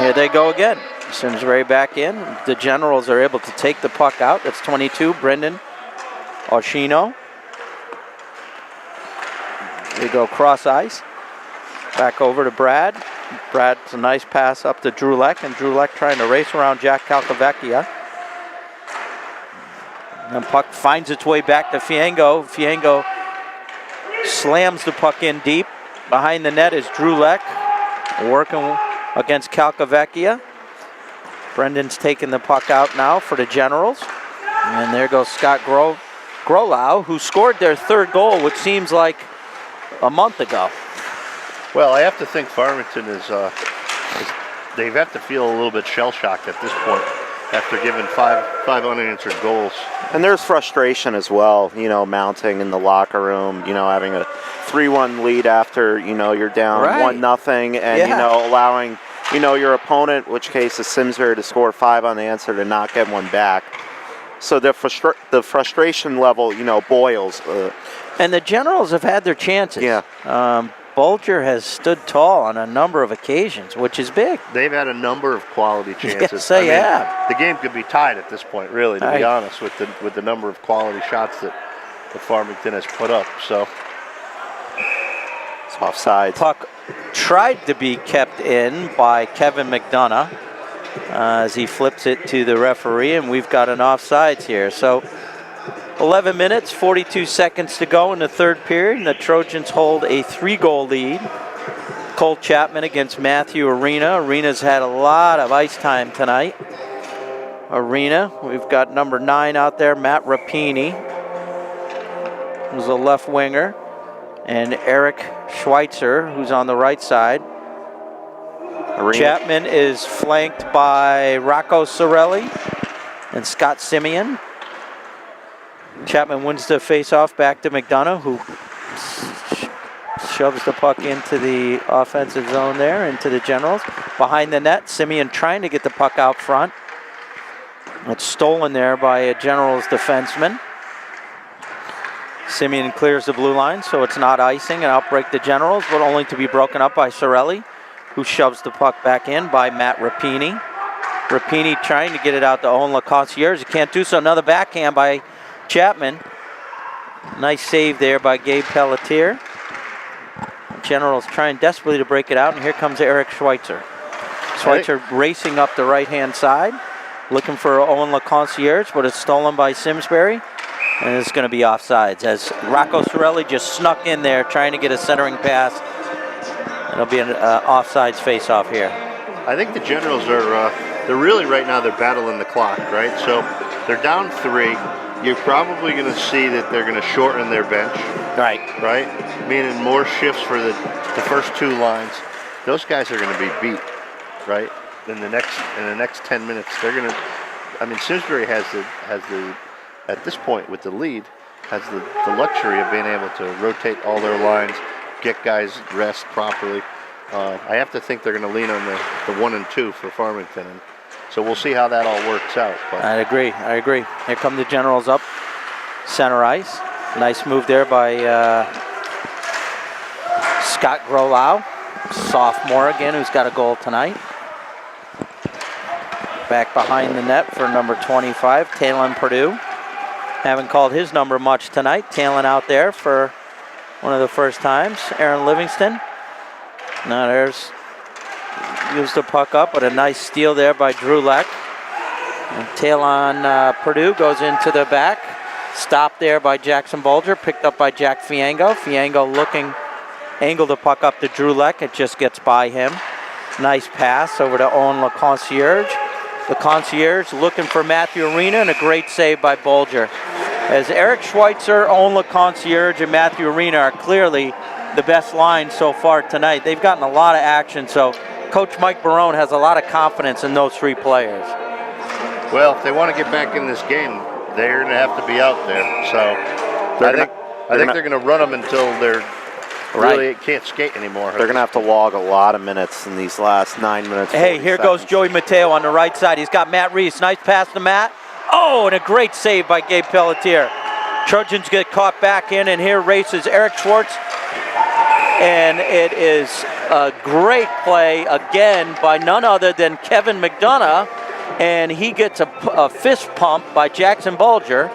Speaker 1: Here they go again. Simsbury back in. The Generals are able to take the puck out. That's 22, Brendan Oshino. They go cross ice. Back over to Brad. Brad's a nice pass up to Drulek, and Drulek trying to race around Jack Calcavecchia. And puck finds its way back to Fiengo. Fiengo slams the puck in deep. Behind the net is Drulek working against Calcavecchia. Brendan's taking the puck out now for the Generals. And there goes Scott Grolau, who scored their third goal, which seems like a month ago.
Speaker 3: Well, I have to think Farmington they have to feel a little bit shell-shocked at this point after giving five unanswered goals.
Speaker 2: And there's frustration as well, you know, mounting in the locker room, you know, having a 3-1 lead after, you know, you're down 1-0 and, you know, allowing, you know, your opponent, which case is Simsbury, to score 5 unanswered and not get one back. So the frustration level, you know, boils.
Speaker 1: And the Generals have had their chances.
Speaker 2: Yeah.
Speaker 1: Bolger has stood tall on a number of occasions, which is big.
Speaker 3: They've had a number of quality chances.
Speaker 1: Yes, they have.
Speaker 3: The game could be tied at this point, really, to be honest, with the number of quality shots that Farmington has put up. So
Speaker 2: it's offside.
Speaker 1: Puck tried to be kept in by Kevin McDonough as he flips it to the referee, and we've got an offsides here. So 11 minutes, 42 seconds to go in the third period, and the Trojans hold a 3-goal lead. Cole Chapman against Matthew Arena. Arena's had a lot of ice time tonight. Arena, we've got number 9 out there, Matt Rapini, who's a left winger, and Eric Schweitzer, who's on the right side.
Speaker 2: Arena.
Speaker 1: Chapman is flanked by Rocco Sorelli and Scott Simeon. Chapman wins the face-off back to McDonough, who shoves the puck into the offensive zone there, into the Generals. Behind the net, Simeon trying to get the puck out front. It's stolen there by a Generals defenseman. Simeon clears the blue line, so it's not icing, and outbreak the Generals, but only to be broken up by Sorelli, who shoves the puck back in by Matt Rapini. Rapini trying to get it out to Owen LeConcierge. He can't do so. Another backhand by Chapman. Nice save there by Gabe Pelletier. Generals trying desperately to break it out, and here comes Eric Schweitzer. Schweitzer racing up the right-hand side, looking for Owen LeConcierge, but it's stolen by Simsbury, and it's going to be offsides as Rocco Sorelli just snuck in there trying to get a centering pass. It'll be an offsides face-off here.
Speaker 3: I think the Generals are, they're really right now, they're battling the clock, right? So they're down 3. You're probably going to see that they're going to shorten their bench.
Speaker 1: Right.
Speaker 3: Meaning more shifts for the first 2 lines. Those guys are going to be beat, right? In the next 10 minutes, they're going to. I mean, Simsbury has the at this point with the lead, has the luxury of being able to rotate all their lines, get guys rest properly. I have to think they're going to lean on the 1 and 2 for Farmington. And so we'll see how that all works out. But
Speaker 1: I agree. Here come the Generals up center ice. Nice move there by Scott Grolau, sophomore again, who's got a goal tonight. Back behind the net for number 25, Talon Purdue. Haven't called his number much tonight. Talon out there for one of the first times. Aaron Livingston. Now there's, used the puck up, but a nice steal there by Drew Leck. And Talon Purdue goes into the back. Stopped there by Jackson Bulger, picked up by Jack Fiango. Fiango looking, angled the puck up to Drew Leck. It just gets by him. Nice pass over to Owen LeConcierge. LeConcierge looking for Matthew Arena, and a great save by Bulger. As Eric Schweitzer, Owen LeConcierge, and Matthew Arena are clearly the best line so far tonight. They've gotten a lot of action, so Coach Mike Barone has a lot of confidence in those three players.
Speaker 3: well, if they want to get back in this game, they're going to have to be out there. So I think they're going to run them until they're really can't skate anymore.
Speaker 2: They're going to have to log a lot of minutes in these last 9 minutes.
Speaker 1: Hey, here goes Joey Mateo on the right side. He's got Matt Reese. Nice pass to Matt. Oh, and a great save by Gabe Pelletier. Trojans get caught back in, and here races Eric Schwartz. And it is a great play again by none other than Kevin McDonough. And he gets a fist pump by Jackson Bulger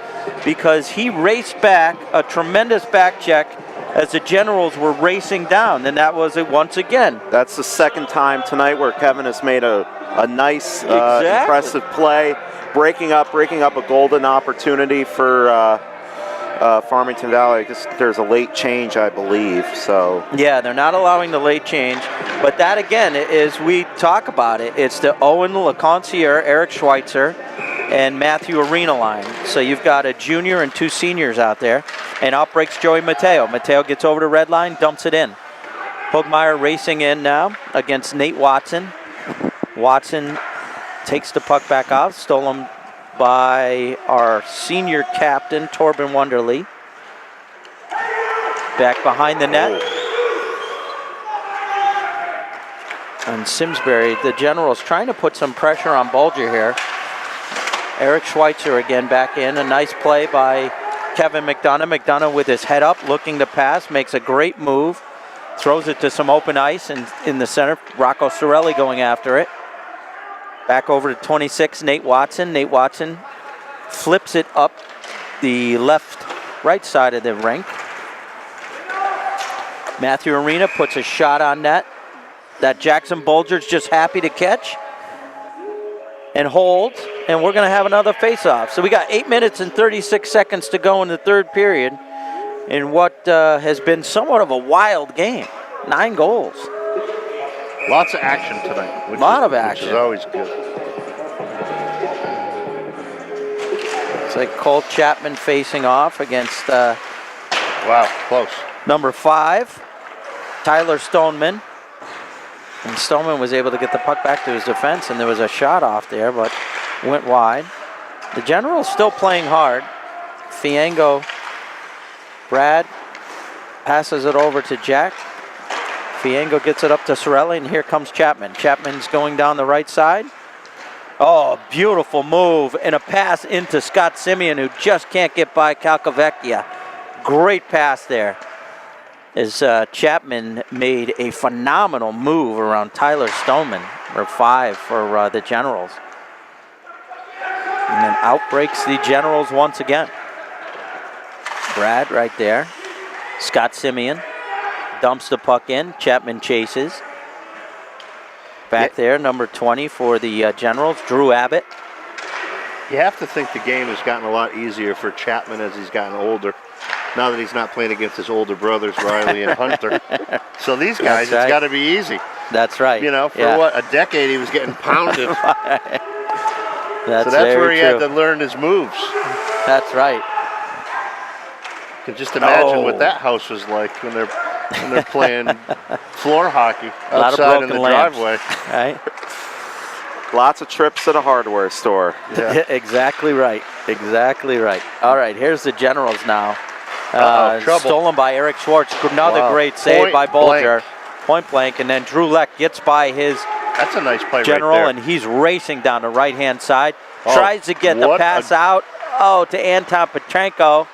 Speaker 1: because he raced back a tremendous back check as the Generals were racing down, and that was it once again.
Speaker 2: That's the second time tonight where Kevin has made a nice, impressive play, breaking up a golden opportunity for Farmington Valley. There's a late change, I believe. So
Speaker 1: yeah, they're not allowing the late change, but that again is, we talk about it, it's the Owen LeConcierge, Eric Schweitzer, and Matthew Arena line. So you've got a junior and two seniors out there, and out breaks Joey Mateo. Mateo gets over the red line, dumps it in. Pugmire racing in now against Nate Watson. Watson takes the puck back off, stolen by our senior captain, Torben Wonderly. Back behind the net. And Simsbury, the Generals, trying to put some pressure on Bulger here. Eric Schweitzer again back in. A nice play by Kevin McDonough. McDonough with his head up, looking to pass, makes a great move. Throws it to some open ice in the center. Rocco Sorelli going after it. Back over to 26, Nate Watson. Nate Watson flips it up the right side of the rink. Matthew Arena puts a shot on net that Jackson Bulger's just happy to catch and hold, and we're going to have another face-off. So we got 8 minutes and 36 seconds to go in the third period in what has been somewhat of a wild game. 9 goals.
Speaker 3: Lots of action tonight.
Speaker 1: A lot of action.
Speaker 3: Which is always good.
Speaker 1: It's like Cole Chapman facing off against
Speaker 3: wow, close.
Speaker 1: number 5, Tyler Stoneman. And Stoneman was able to get the puck back to his defense, and there was a shot off there, but went wide. The Generals still playing hard. Fiango, Brad passes it over to Jack. Fiango gets it up to Sorelli, and here comes Chapman. Chapman's going down the right side. Oh, beautiful move, and a pass into Scott Simeon, who just can't get by Calcavecchia. Great pass there, as Chapman made a phenomenal move around Tyler Stoneman, or 5 for the Generals. And then out breaks the Generals once again. Brad right there. Scott Simeon dumps the puck in. Chapman chases. Back there, number 20 for the Generals, Drew Abbott.
Speaker 3: You have to think the game has gotten a lot easier for Chapman as he's gotten older. Now that he's not playing against his older brothers, Riley and Hunter. So these guys, it's got to be easy.
Speaker 1: That's right.
Speaker 3: You know, for what, a decade he was getting pounded.
Speaker 1: That's
Speaker 3: where he had
Speaker 1: true.
Speaker 3: to learn his moves.
Speaker 1: That's right.
Speaker 3: You can just imagine what that house was like when they're playing floor hockey outside in the driveway.
Speaker 1: Right.
Speaker 2: Lots of trips to the hardware store.
Speaker 3: Yeah.
Speaker 1: Exactly right. Exactly right. All right, here's the Generals now.
Speaker 3: Trouble.
Speaker 1: Stolen by Eric Schwartz. Another
Speaker 2: Wow.
Speaker 1: great save
Speaker 3: Point
Speaker 1: by Bolger.
Speaker 3: blank.
Speaker 1: Point blank. And then Drew Leck gets by his
Speaker 3: That's a nice play
Speaker 1: General,
Speaker 3: right
Speaker 1: and he's racing down the right-hand side.
Speaker 3: Oh,
Speaker 1: Tries to get the
Speaker 3: what
Speaker 1: pass
Speaker 3: a-
Speaker 1: out. Oh, to Anton Petrenko.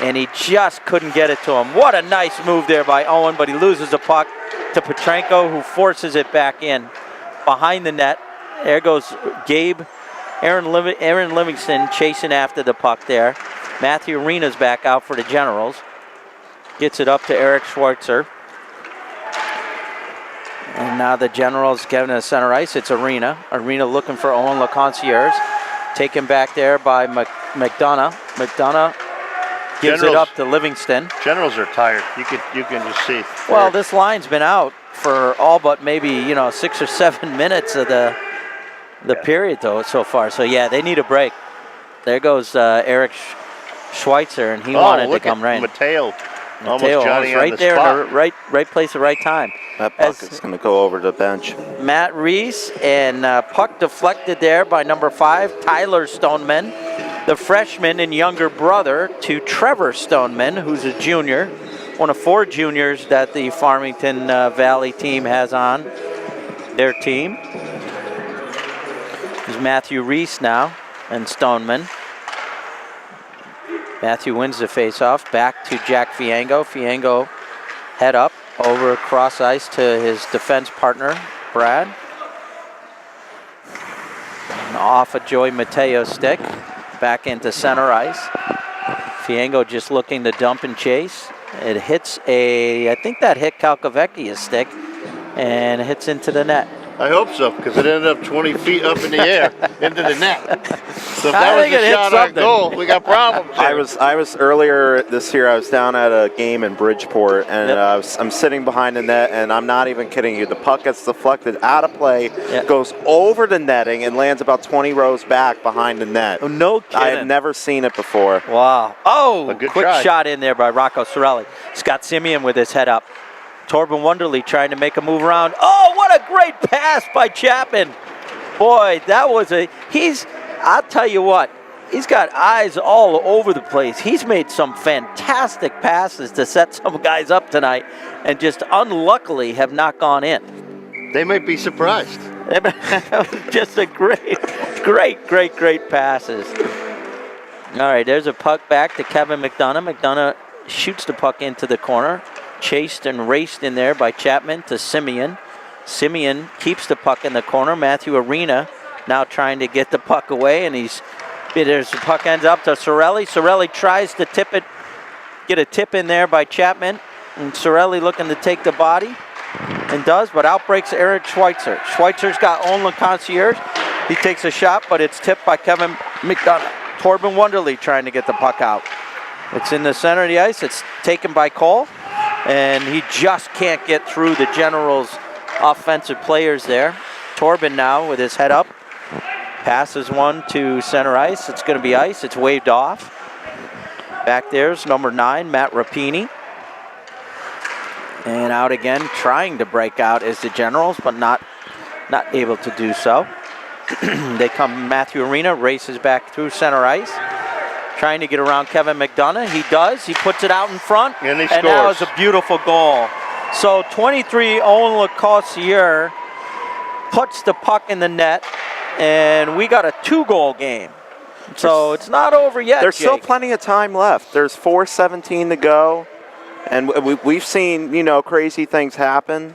Speaker 1: And he just couldn't get it to him. What a nice move there by Owen, but he loses the puck to Petrenko, who forces it back in behind the net. There goes Gabe. Aaron Livingston chasing after the puck there. Matthew Arena's back out for the Generals. Gets it up to Eric Schweitzer. And now the Generals getting to center ice. It's Arena. Arena looking for Owen LeConcierge. Taken back there by McDonough. McDonough gives it
Speaker 3: Generals-
Speaker 1: up to Livingston.
Speaker 3: there. Generals are tired. You can just see.
Speaker 1: Well, this line's been out for all but maybe 6 or 7 minutes of the period though so far. So yeah, they need a break. There goes Eric Schweitzer, and he wanted to
Speaker 3: look
Speaker 1: come
Speaker 3: at
Speaker 1: right.
Speaker 3: Mateo. Almost
Speaker 1: Mateo
Speaker 3: Johnny on
Speaker 1: right
Speaker 3: the
Speaker 1: there
Speaker 3: spot.
Speaker 1: in the right place at right time.
Speaker 2: That puck
Speaker 1: As
Speaker 2: is going to go over the bench.
Speaker 1: Matt Reese, and puck deflected there by number 5, Tyler Stoneman, the freshman and younger brother to Trevor Stoneman, who's a junior, one of 4 juniors that the Farmington Valley team has on their team. There's Matthew Reese now and Stoneman. Matthew wins the faceoff. Back to Jack Fiango. Fiango head up over cross ice to his defense partner, Brad. And off a Joey Mateo's stick. Back into center ice. Fiango just looking to dump and chase. It hits I think that hit Calcavecchia's stick and hits into the net.
Speaker 3: I hope so, because it ended up 20 feet up in the air into the net. So if
Speaker 1: I
Speaker 3: that was
Speaker 1: think it
Speaker 3: the
Speaker 1: hit
Speaker 3: shot on
Speaker 1: something.
Speaker 3: goal, we got problems.
Speaker 2: I
Speaker 3: here.
Speaker 2: was earlier this year. I was down at a game in Bridgeport, and
Speaker 1: Yep.
Speaker 2: I'm sitting behind the net, and I'm not even kidding you. The puck gets deflected out of play,
Speaker 1: Yep.
Speaker 2: goes over the netting, and lands about 20 rows back behind the net.
Speaker 1: Oh, no kidding.
Speaker 2: I have never seen it before.
Speaker 1: Wow. Oh,
Speaker 3: A good
Speaker 1: quick
Speaker 3: try.
Speaker 1: shot in there by Rocco Sorelli. Scott Simeon with his head up. Torben Wonderly trying to make a move around. Oh, what a great pass by Chapman. Boy, that was I'll tell you what, he's got eyes all over the place. He's made some fantastic passes to set some guys up tonight and just unluckily have not gone in.
Speaker 3: They might be surprised.
Speaker 1: Just a great passes. All right, there's a puck back to Kevin McDonough. McDonough shoots the puck into the corner. Chased and raced in there by Chapman to Simeon. Simeon keeps the puck in the corner. Matthew Arena now trying to get the puck away, and the puck ends up to Sorelli. Sorelli tries to tip it, get a tip in there by Chapman, and Sorelli looking to take the body, and does, but out breaks Eric Schweitzer. Schweitzer's got Owen LeConcierge. He takes a shot, but it's tipped by Kevin McDonough. Torben Wonderly trying to get the puck out. It's in the center of the ice. It's taken by Cole, and he just can't get through the Generals' offensive players there. Torben now with his head up. Passes one to center ice. It's going to be ice. It's waved off. Back there's number 9, Matt Rapini. And out again, trying to break out is the Generals, but not able to do so. Matthew Arena races back through center ice. Trying to get around Kevin McDonough. He does. He puts it out in front.
Speaker 3: And he
Speaker 1: now
Speaker 3: scores.
Speaker 1: it's a beautiful goal. So 23, Owen LeConcierge puts the puck in the net, and we got a 2-goal game. So it's not over yet,
Speaker 2: There's still
Speaker 1: Jake.
Speaker 2: plenty of time left. There's 4:17 to go, and we've seen crazy things happen.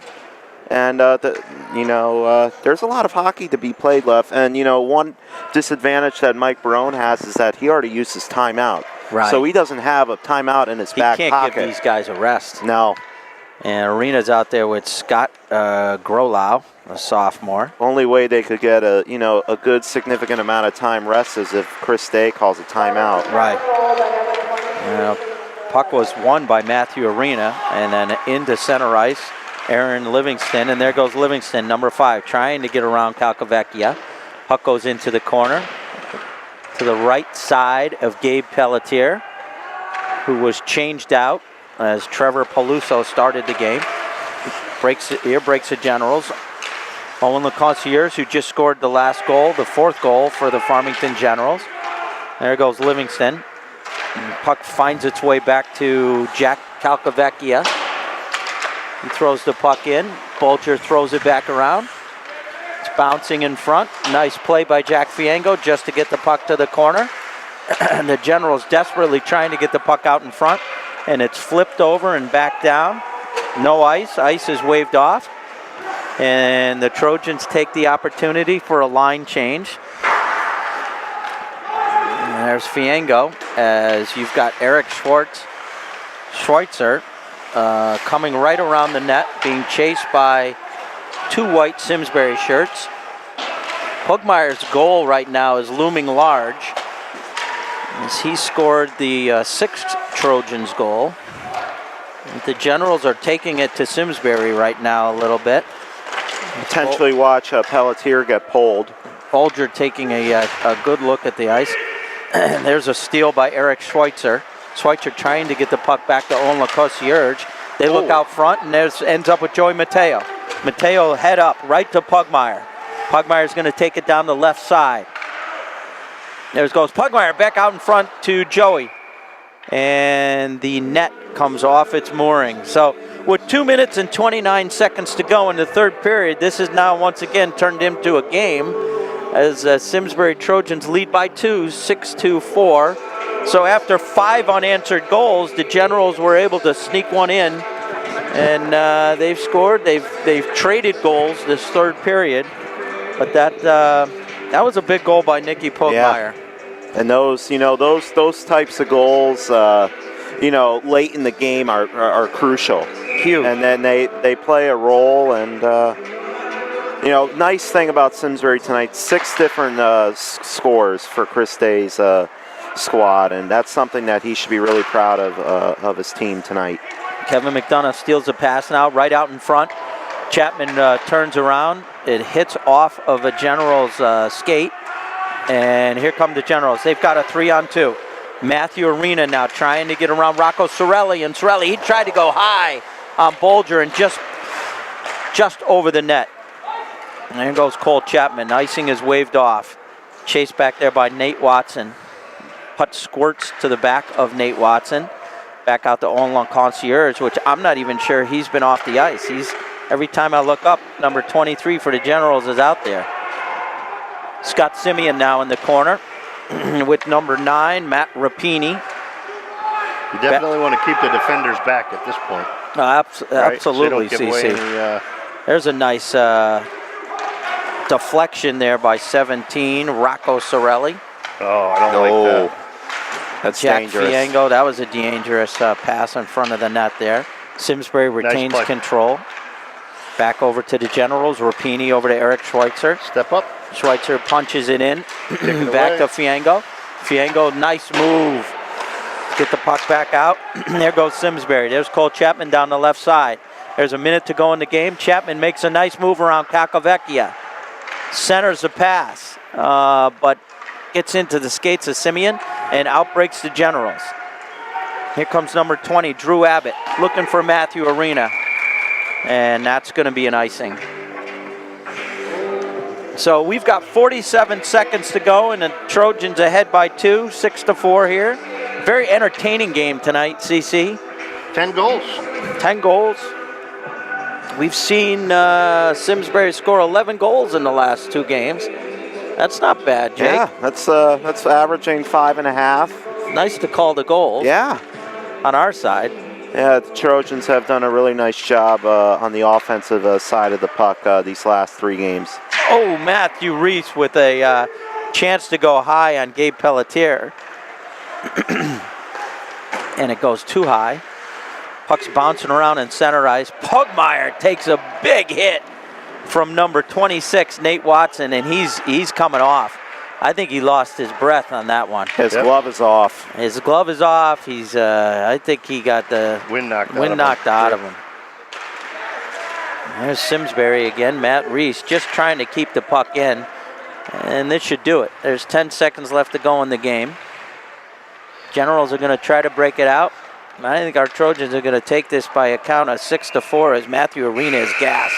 Speaker 2: And there's a lot of hockey to be played left. And one disadvantage that Mike Barone has is that he already used his timeout.
Speaker 1: Right.
Speaker 2: So he doesn't have a timeout in his
Speaker 1: He
Speaker 2: back
Speaker 1: can't
Speaker 2: pocket.
Speaker 1: give these guys a rest.
Speaker 2: No.
Speaker 1: And Arena's out there with Scott Grolau, a sophomore.
Speaker 2: Only way they could get a good significant amount of time rest is if Chris Day calls a timeout.
Speaker 1: Right. Puck was won by Matthew Arena, and then into center ice, Aaron Livingston, and there goes Livingston, number 5, trying to get around Calcavecchia. Puck goes into the corner to the right side of Gabe Pelletier, who was changed out as Trevor Peluso started the game. Breaks the Generals. Owen LeConcierge, who just scored the last goal, the 4th goal for the Farmington Generals. There goes Livingston. And puck finds its way back to Jack Calcavecchia. He throws the puck in. Bulger throws it back around. It's bouncing in front. Nice play by Jack Fiango just to get the puck to the corner. And the Generals desperately trying to get the puck out in front. And it's flipped over and back down. No ice. Ice is waved off. And the Trojans take the opportunity for a line change. And there's Fiango as you've got Eric Schweitzer coming right around the net, being chased by 2 white Simsbury shirts. Pugmire's goal right now is looming large as he scored the 6th Trojans goal. The Generals are taking it to Simsbury right now a little bit.
Speaker 2: Potentially watch Pelletier get pulled.
Speaker 1: Bulger taking a good look at the ice. There's a steal by Eric Schweitzer. Schweitzer trying to get the puck back to Owen LeConcierge. They look out front, and there's ends up with Joey Mateo. Mateo head up right to Pugmire. Pugmire's going to take it down the left side. There goes Pugmire back out in front to Joey. And the net comes off its mooring. So with 2 minutes and 29 seconds to go in the 3rd period, this is now once again turned into a game as Simsbury Trojans lead by 2, 6-4. So after 5 unanswered goals, the Generals were able to sneak one in, and they've scored. They've traded goals this 3rd period, but that was a big goal by Nicky Pugmire.
Speaker 2: Yeah. And those types of goals, late in the game are crucial.
Speaker 1: Huge.
Speaker 2: And then they play a role. And nice thing about Simsbury tonight: 6 different scores for Chris Day's squad, and that's something that he should be really proud of his team tonight.
Speaker 1: Kevin McDonough steals the pass now, right out in front. Chapman turns around. It hits off of a General's skate. And here come the Generals. They've got a 3-on-2. Matthew Arena now trying to get around Rocco Sorelli. And Sorelli, he tried to go high on Bulger and just over the net. And there goes Cole Chapman. Icing is waved off. Chased back there by Nate Watson. Putt squirts to the back of Nate Watson. Back out to Owen LeConcierge, which I'm not even sure he's been off the ice. Every time I look up, number 23 for the Generals is out there. Scott Simeon now in the corner with number 9, Matt Rapini.
Speaker 3: You definitely want to keep the defenders back at this point.
Speaker 1: Absolutely,
Speaker 3: so
Speaker 1: CC. There's a nice deflection there by 17, Rocco Sorelli.
Speaker 3: Oh, I don't like that.
Speaker 2: That's
Speaker 1: Jack
Speaker 2: dangerous.
Speaker 1: Fiango, that was a dangerous pass in front of the net there. Simsbury retains control. Back over to the Generals. Rapini over to Eric Schweitzer.
Speaker 3: Step up.
Speaker 1: Schweitzer punches it in. Back to Fiango. Fiango, nice move. Get the puck back out. There goes Simsbury. There's Cole Chapman down the left side. There's a minute to go in the game. Chapman makes a nice move around Calcavecchia. Centers the pass, but gets into the skates of Simeon and outbreaks the Generals. Here comes number 20, Drew Abbott, looking for Matthew Arena. And that's going to be an icing. So we've got 47 seconds to go, and the Trojans ahead by 2, 6-4 here. Very entertaining game tonight, CC.
Speaker 3: 10 goals.
Speaker 1: 10 goals. We've seen Simsbury score 11 goals in the last 2 games. That's not bad, Jake.
Speaker 2: Yeah, that's averaging 5.5.
Speaker 1: Nice to call the goals.
Speaker 2: Yeah.
Speaker 1: On our side.
Speaker 2: Yeah, the Trojans have done a really nice job on the offensive side of the puck these last 3 games.
Speaker 1: Oh, Matthew Reese with a chance to go high on Gabe Pelletier. And it goes too high. Puck's bouncing around in center ice. Pugmire takes a big hit from number 26, Nate Watson, and he's coming off. I think he lost his breath on that one.
Speaker 2: His glove is off.
Speaker 1: His glove is off. He's I think he got the
Speaker 3: wind knocked
Speaker 1: out of him. There's Simsbury again. Matt Reese just trying to keep the puck in. And this should do it. There's 10 seconds left to go in the game. Generals are going to try to break it out. I think our Trojans are going to take this by a count of 6-4 as Matthew Arena is gassed.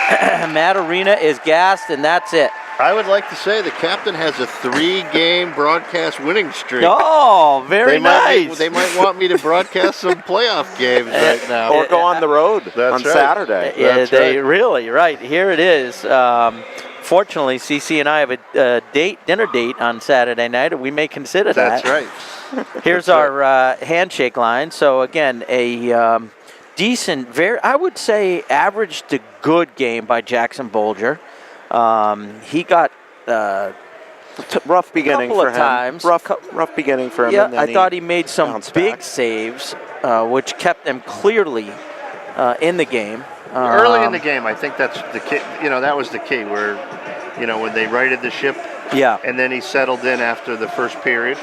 Speaker 1: Matt Arena is gassed, and that's it.
Speaker 3: I would like to say the captain has a 3-game broadcast winning streak.
Speaker 1: Oh, very nice.
Speaker 3: They might want me to broadcast some playoff games right now.
Speaker 2: Or go on the road on Saturday.
Speaker 1: Yeah,
Speaker 3: That's
Speaker 1: they
Speaker 3: right.
Speaker 1: really, right. Here it is. Fortunately, CC and I have a dinner date on Saturday night. We may consider that.
Speaker 3: That's right.
Speaker 1: Here's our handshake line. So, again, a decent, I would say average to good game by Jackson Bolger. He got
Speaker 2: Rough beginning
Speaker 1: couple
Speaker 2: for
Speaker 1: of
Speaker 2: him.
Speaker 1: times.
Speaker 2: Rough beginning for him.
Speaker 1: Yeah,
Speaker 2: and then
Speaker 1: I thought he made some
Speaker 2: bounced
Speaker 1: big
Speaker 2: back.
Speaker 1: saves, which kept them clearly in the game.
Speaker 3: Early in the game, I think that's the key. That was the key where, when they righted the ship.
Speaker 1: Yeah.
Speaker 3: And then he settled in after the first period.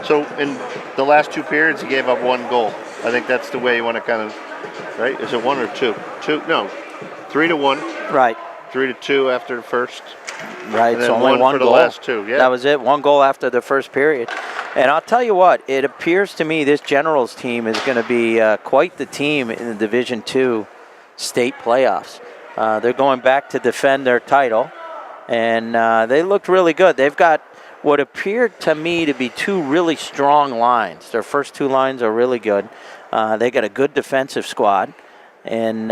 Speaker 3: So in the last 2 periods, he gave up 1 goal. I think that's the way you want to kind of, right? Is it 1 or 2? 2? No, 3-1.
Speaker 1: Right.
Speaker 3: 3-2 after the first.
Speaker 1: Right,
Speaker 3: And
Speaker 1: so
Speaker 3: then
Speaker 1: only
Speaker 3: 1
Speaker 1: one
Speaker 3: for
Speaker 1: goal.
Speaker 3: the last 2. Yeah.
Speaker 1: That was it, 1 goal after the first period. And I'll tell you what, it appears to me this Generals team is going to be quite the team in the Division II state playoffs. They're going back to defend their title, and they looked really good. They've got what appeared to me to be 2 really strong lines. Their first 2 lines are really good. They got a good defensive squad, and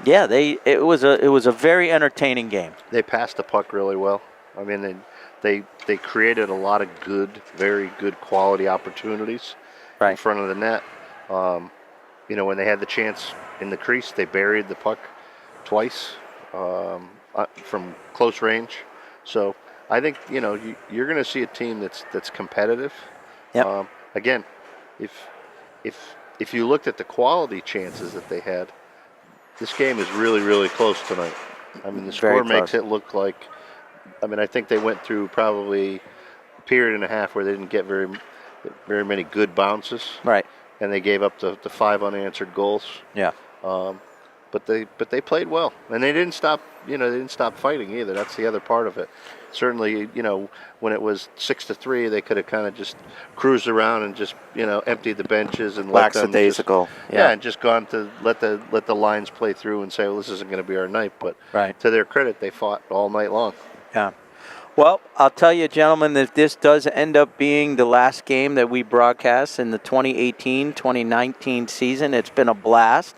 Speaker 1: it was a very entertaining game.
Speaker 3: They passed the puck really well. I mean, they created a lot of good, very good quality opportunities in front of the net. When they had the chance in the crease, they buried the puck twice from close range. So I think you're going to see a team that's competitive.
Speaker 1: Yep.
Speaker 3: Again, if you looked at the quality chances that they had, this game is really, really close tonight. I mean, the score makes it look like. I mean, I think they went through probably a period and a half where they didn't get very many good bounces.
Speaker 1: Right.
Speaker 3: And they gave up the 5 unanswered goals.
Speaker 1: Yeah.
Speaker 3: But they played well, and they didn't stop. They didn't stop fighting either. That's the other part of it. Certainly, when it was 6-3, they could have kind of just cruised around and just emptied the benches and let them
Speaker 2: Lackadaisical.
Speaker 3: and just gone to let the lines play through and say, well, this isn't going to be our night. But to their credit, they fought all night long.
Speaker 1: Yeah. Well, I'll tell you, gentlemen, that this does end up being the last game that we broadcast in the 2018-2019 season. It's been a blast.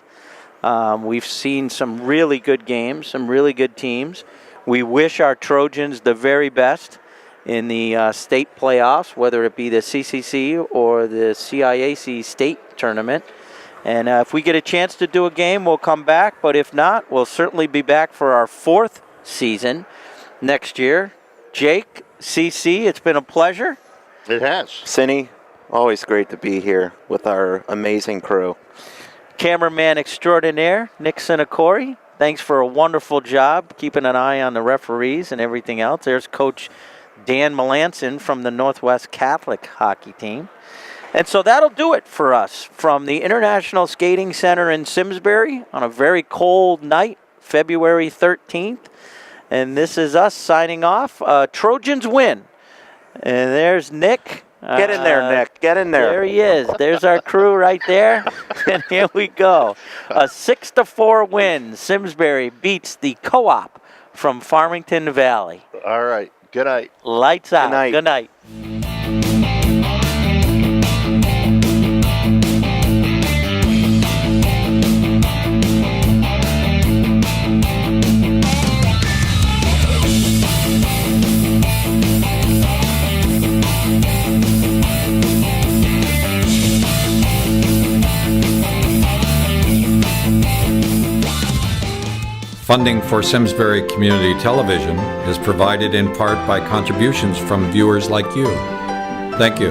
Speaker 1: We've seen some really good games, some really good teams. We wish our Trojans the very best in the state playoffs, whether it be the CCC or the CIAC state tournament. And if we get a chance to do a game, we'll come back. But if not, we'll certainly be back for our 4th season next year. Jake, CC, it's been a pleasure.
Speaker 3: It has.
Speaker 2: Cindy, always great to be here with our amazing crew.
Speaker 1: Cameraman extraordinaire, Nick Sinacori, thanks for a wonderful job keeping an eye on the referees and everything else. There's Coach Dan Melanson from the Northwest Catholic hockey team. And so that'll do it for us from the International Skating Center in Simsbury on a very cold night, February 13th. And this is us signing off. Trojans win. And there's Nick.
Speaker 2: Get in there, Nick. Get in there.
Speaker 1: There he is. There's our crew right there. And here we go. A 6-4 win. Simsbury beats the Co-op from Farmington Valley.
Speaker 3: All right. Good night.
Speaker 1: Lights out.
Speaker 2: night.
Speaker 1: Good night.
Speaker 5: Funding for Simsbury Community Television is provided in part by contributions from viewers like you. Thank you.